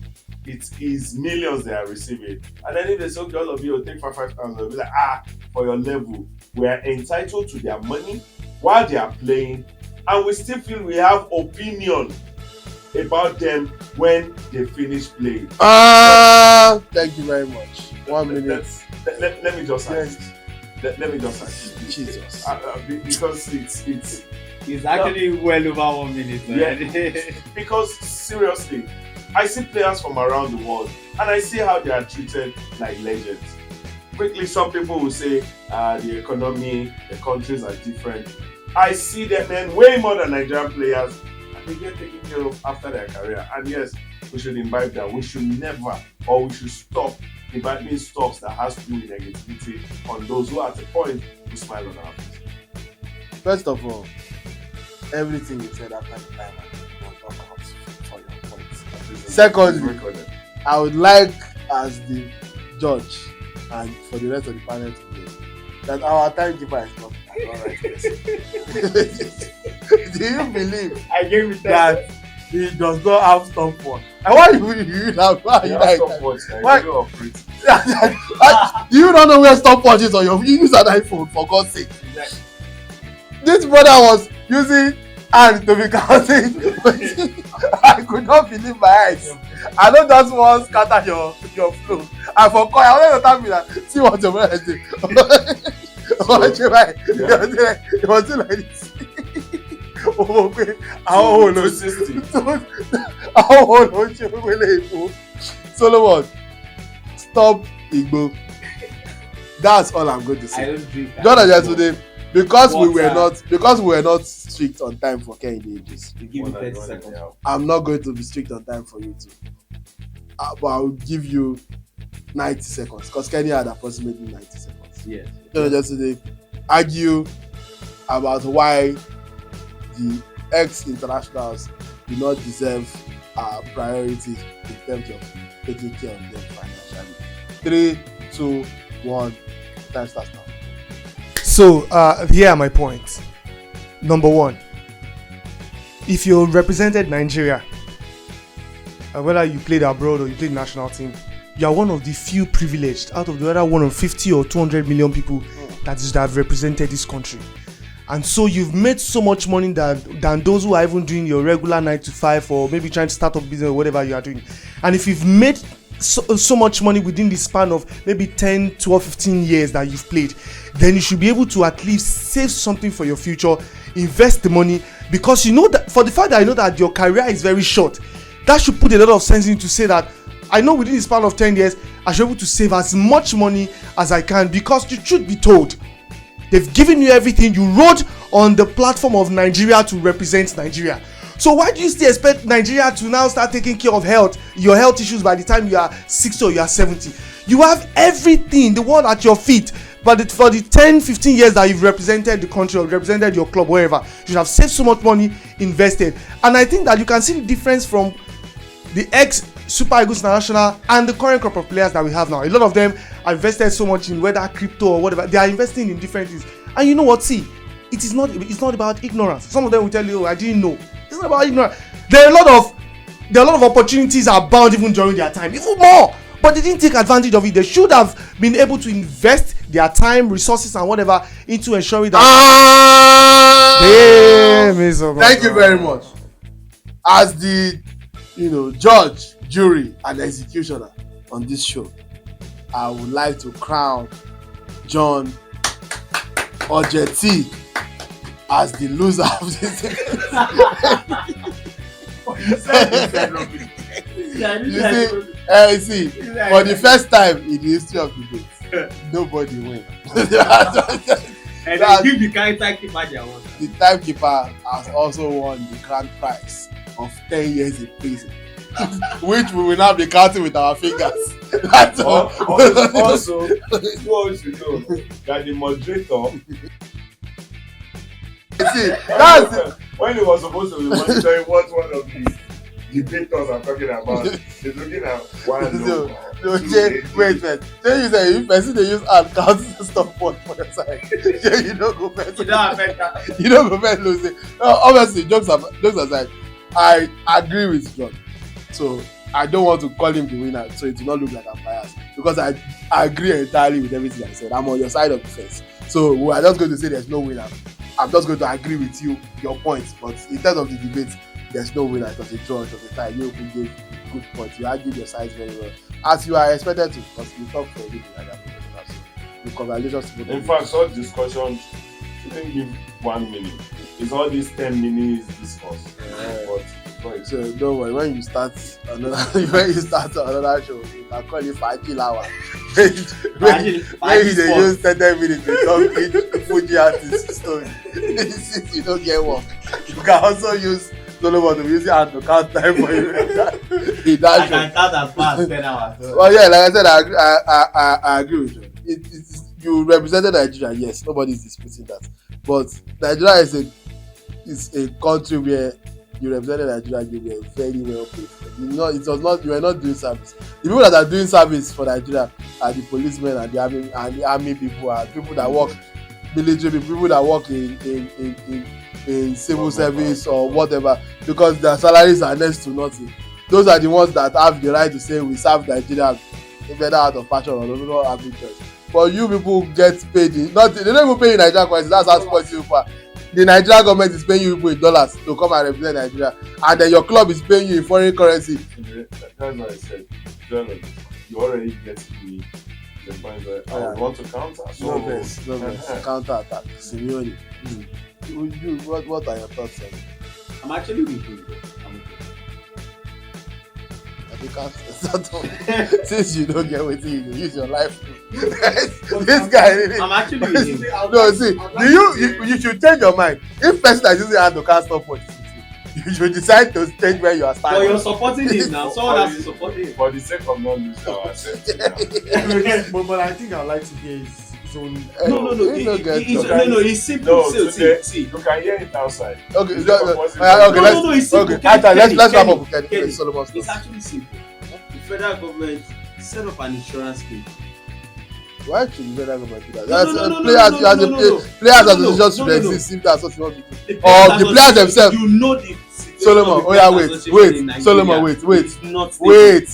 it is millions they are receiving. And then if they say, okay, all of you will take 5,000, they'll be like, for your level, we are entitled to their money while they are playing, and we still feel we have opinion about them when they finish playing. Thank you very much. 1 minute. Let me just Yes. let me just ask. Jesus. Because it's actually well over 1 minute. Yeah. Because seriously, I see players from around the world and I see how they are treated like legends. Quickly, some people will say the economy, the countries are different. I see them men way more than Nigerian players, and they get taken care of after their career. And yes, we should imbibe that. We should never, or we should stop imbibing stuff that has to do with negativity on those who at a point will smile on our face. First of all, everything you said after the time was not out for your points. Secondly, I would like, as the judge and for the rest of the panel today, that our timekeeper is not the right person. Do you believe I gave it that he does not have stopwatch? And why you have why you like why? Do you not know where stopwatch is on your? You use an iPhone, for God's sake. This brother was using hand to be counting. I could not believe my eyes. I don't just want to scatter your flow. I forgot. I wanted to tell me that. See what your brother is doing. It was like this. Oh, okay. Solomon, stop Igbo. That's all I'm going to say. I don't drink that. John and yesterday, because we were Water. not strict on time for Kehinde Idris. You give me 30 seconds. I'm not going to be strict on time for you too. But I will give you 90 seconds because Kenny had approximately 90 seconds. Yes. John and yesterday argue about why the ex-internationals do not deserve priority in terms of taking care of them financially. 3, 2, 1, time starts now. So here are my points. Number one, if you represented Nigeria, whether you played abroad or you played national team, you are one of the few privileged out of the other 150 or 200 million people that have represented this country. And so you've made so much money than those who are even doing your regular 9 to 5 or maybe trying to start up business or whatever you are doing. And if you've made so much money within the span of maybe 10, 12, 15 years that you've played, then you should be able to at least save something for your future, invest the money, because you know that for the fact that I know that your career is very short, that should put a lot of sense in to say that I know within the span of 10 years, I should be able to save as much money as I can, because you should be told, they've given you everything, you rode on the platform of Nigeria to represent Nigeria. So why do you still expect Nigeria to now start taking care of your health issues by the time you are 60 or you are 70? You have everything, the world at your feet. But for the 10-15 years that you've represented the country or represented your club, wherever, you should have saved so much money, invested. And I think that you can see the difference from the ex-Super Eagles International and the current crop of players that we have now. A lot of them are invested so much in whether crypto or whatever. They are investing in different things. And you know what? See, it's not about ignorance. Some of them will tell you, oh, I didn't know. It's not about ignorance. There are a lot of opportunities abound even during their time, even more. But they didn't take advantage of it. They should have been able to invest their time, resources, and whatever into ensuring that. Thank you very much. As the judge, jury, and executioner on this show, I would like to crown John Ojetunde as the loser of this. You see, for the first time in the history of debate, nobody wins. And they give the timekeeper their one. The timekeeper has also won the grand prize of 10 years in prison, which we will now be counting with our fingers. That's all. Also, you want to know that the moderator, see, that's when he was supposed to be monitoring what one of the debaters are talking about, he's looking at one. Wait. Then you say if person they use hand count stopwatch for the side, you don't go first. You don't go first losing. No, obviously, jokes aside, I agree with John. So I don't want to call him the winner, so it will not look like I'm biased, because I agree entirely with everything I said. I'm on your side of the fence. So we are just going to say there's no winner. I'm just going to agree with you, your points. But in terms of the debate, there's no winner. It was a draw. It was a tie. You gave good points. You argued your sides very well, as you are expected to, because you talk for a living like that. So congratulations to both. In fact, such discussions shouldn't give 1 minute. It's all these 10 minutes discuss. So don't worry, when you start another show, you can call it Faji Lawa. Maybe they use 10 minutes to talk each Fuji artist story. Since you don't get work, you can also use Solomon to use hand to count time for you. I can count as far as 10 hours. Well, yeah, like I said, I agree with you. You represented Nigeria, yes, nobody is disputing that. But Nigeria is a country where you represented Nigeria, you were very well paid for. You were not doing service. The people that are doing service for Nigeria are the policemen and the army people, and people that work military, people that work in civil service or whatever, because their salaries are next to nothing. Those are the ones that have the right to say we serve Nigeria, whether out of passion or not have choice. But you people get paid they don't even pay in Nigerian currency. That's how spoiled you are. The Nigerian government is paying you people in dollars to come and represent Nigeria, and then your club is paying you in foreign currency. That's what I said. John, you already get me the point that I want to counter. So no best. Counter attack. Simeone. What are your thoughts on it? I'm actually with you. Since you don't get wetin you dey use your life to. This guy really. I'm actually with him. No, see, you should change your mind. If person is using hand to cast stopwatch, you should decide to change where you are standing. But you're supporting him now. Someone has to support him. For the sake of not losing ourselves. But I think I'd like to hear his own. No. It's simple. No, See. You can hear it outside. Okay, It's okay. simple. Let's wrap up with Kehinde Solomon. It's actually simple. The federal government set up an insurance scheme. Why should the federal government do that? Players association should exist if that's what you want to do. Or the players themselves. You know the Solomon, Solomon, wait.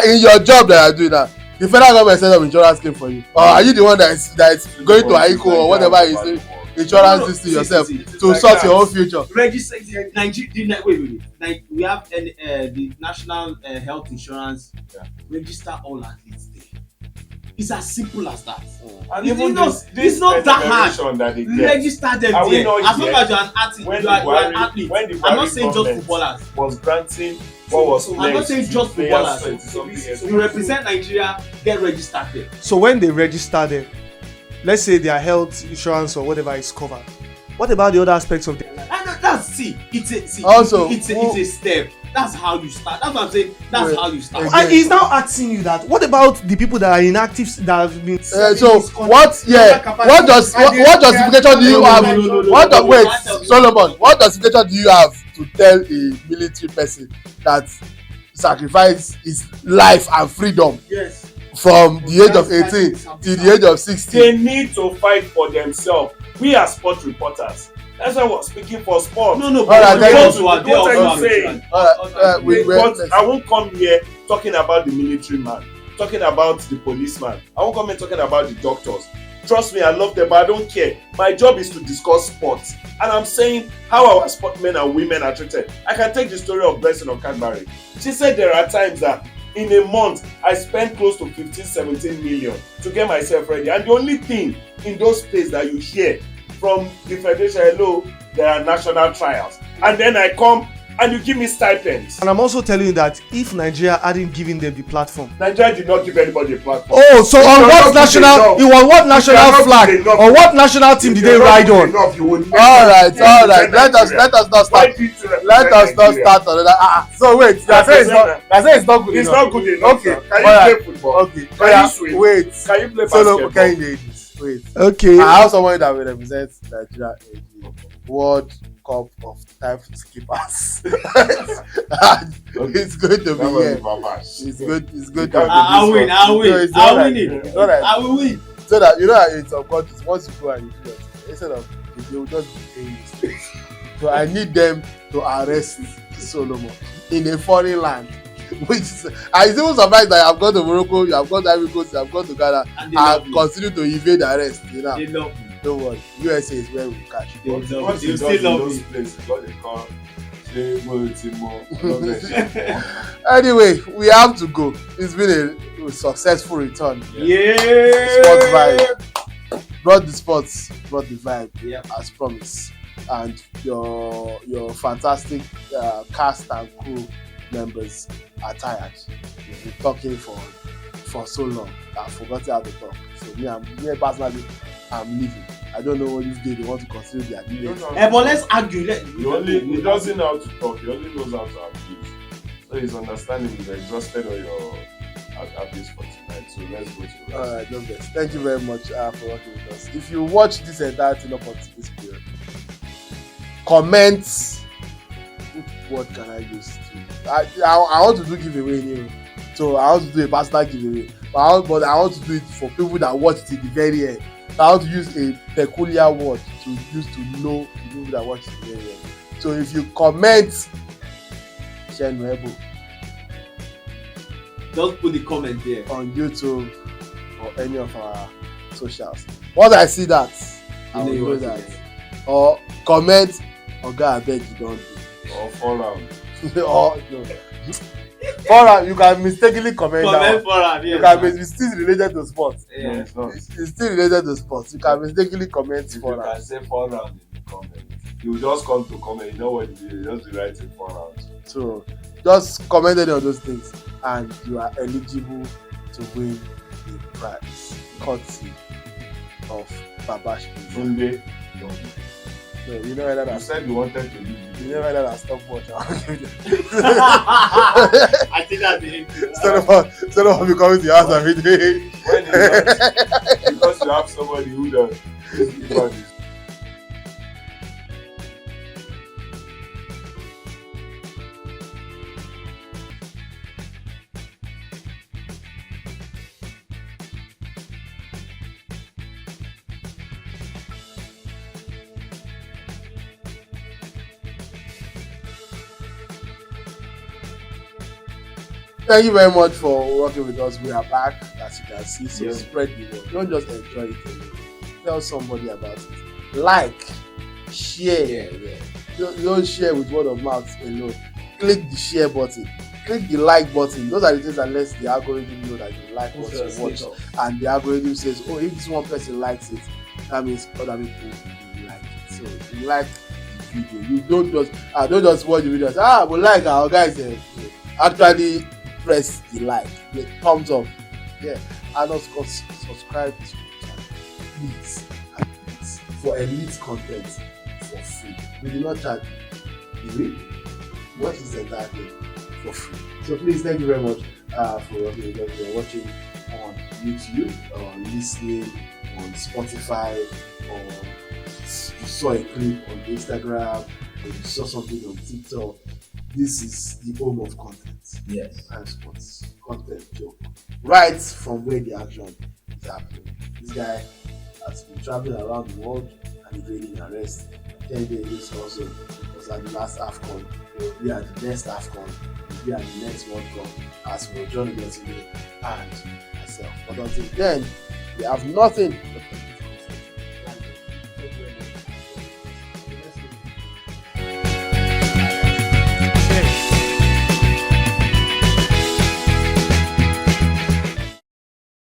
In your job that you are doing now, the federal government set up insurance scheme for you, or are you the one that is going to AICO or whatever you say insurance system yourself to sort your own future? Register Nigeria. Wait. We have the national health insurance. Register all athletes there. It's as simple as that. And it's not that hard. Register them there. As long as you're an athlete, you are an athlete. I'm not saying just footballers. Was granting what was I'm not saying just footballers. You represent Nigeria, get registered there. So when they register them, let's say their health insurance or whatever is covered, What about the other aspects of their life? And that's Also, it's a step. That's how you start. That's what I'm saying. That's how you start. And he's now asking you that. What about the people that are inactive that have been? So what? Yeah. What justification do you have? Wait, Solomon. What justification do you have to tell a military person that sacrifice his life and freedom from the age of 18 to the age of 60? They need to fight for themselves. We are sport reporters. That's why we're speaking for sport. No, All right, what are you saying? But I won't come here talking about the military man, talking about the policeman. I won't come here talking about the doctors. Trust me, I love them, but I don't care. My job is to discuss sports. And I'm saying how our sportmen and women are treated. I can take the story of Blessing of Cadbury. She said there are times that in a month, I spend close to 15-17 million to get myself ready. And the only thing in those places that you hear from the federation, hello, there are national trials. And then I come and you give me stipends. And I'm also telling you that if Nigeria hadn't given them the platform, Nigeria did not give anybody a platform. oh, so on what national flag or what national team did they ride on? All right. Let us not start. Let us not start another. So wait, you are saying it's not good enough. It's not good enough. Okay. Can you play football? Okay. Can you swim? Wait. Can you play So basketball? Kehinde Idris. Wait. Okay. I have someone that will represent Nigeria in the World Cup of time skippers. It's going to be here. It's good. I'll win. I'll win it. It's alright. I will win. So that you know in some countries, once you go and you do it, instead of they will just be paying you straight. So I need them to arrest Solomon in a foreign land. Which is, I was even surprised that I've gone to Morocco, you have gone to Ivory Coast, you have gone to Ghana, and continue to evade arrest. You know. They love me. Don't worry, USA is where we catch you. They still love me. Anyway, we have to go. It's been a successful return. Yeah. Sports vibe. Brought the sports, brought the vibe, as promised. And your fantastic cast and crew members are tired. We've been talking for so long. I've forgotten how to talk. So me personally, I'm leaving. I don't know if they want to consider their delay. But let's argue. He doesn't know how to talk. He only knows how to abuse. So his understanding is exhausted on your abuse for tonight. So let's go to All right, no best. Thank you very much for working with us. If you watch this entire thing up until this period, comment. What can I use to? I want to do giveaway here. So I want to do a personal giveaway. But I want to do it for people that watch it in the very end. I want to use a peculiar word to use to know the people that watch it in the very end. So if you comment, share Nuebo just put the comment there on YouTube or any of our socials. Once I see that, I will know that. Or comment, Oga abeg you don do. or fall round. Or no. For you can mistakenly comment down. You can it's still related to sports. No, it's not. It's still related to sports. You can mistakenly comment If for you can say fall round in the comment, you will just come to comment. You know what you do? You just be writing fall round. So just comment any of those things, and you are eligible to win the prize, courtesy of Babash. Tunde. So you know whether You that's said you wanted to leave. you know whether that's stopwatch. I think that's the end. Instead of becoming the house every day. When you want, because you have somebody who does. Thank you very much for working with us. We are back, as you can see. So Yeah. spread the word. Don't just enjoy it alone. Tell somebody about it. Like, share. Don't share with word of mouth alone. Click the share button. Click the like button. Those are the things that lets the algorithm know that you like what you watch. And the algorithm says, oh, if this one person likes it, that means other people will like it. So if you like the video, you don't just watch the video and say, we like our guys. Actually press the like, the thumbs up, and of course subscribe to the channel, please, and please, for elite content. We do not charge. Do we? Watch this entire thing for free. So please, thank you very much for watching on YouTube, or listening on Spotify, or you saw a clip on Instagram, or you saw something on TikTok. This is the home of content. Yes. And sports content joke. Right from where the action is happening. This guy has been traveling around the world and evading arrest. Kehinde Idris also was at the last AFCON. We are the next AFCON. We are the next World Cup. As for John Ojetunde and myself. But until then, we have nothing but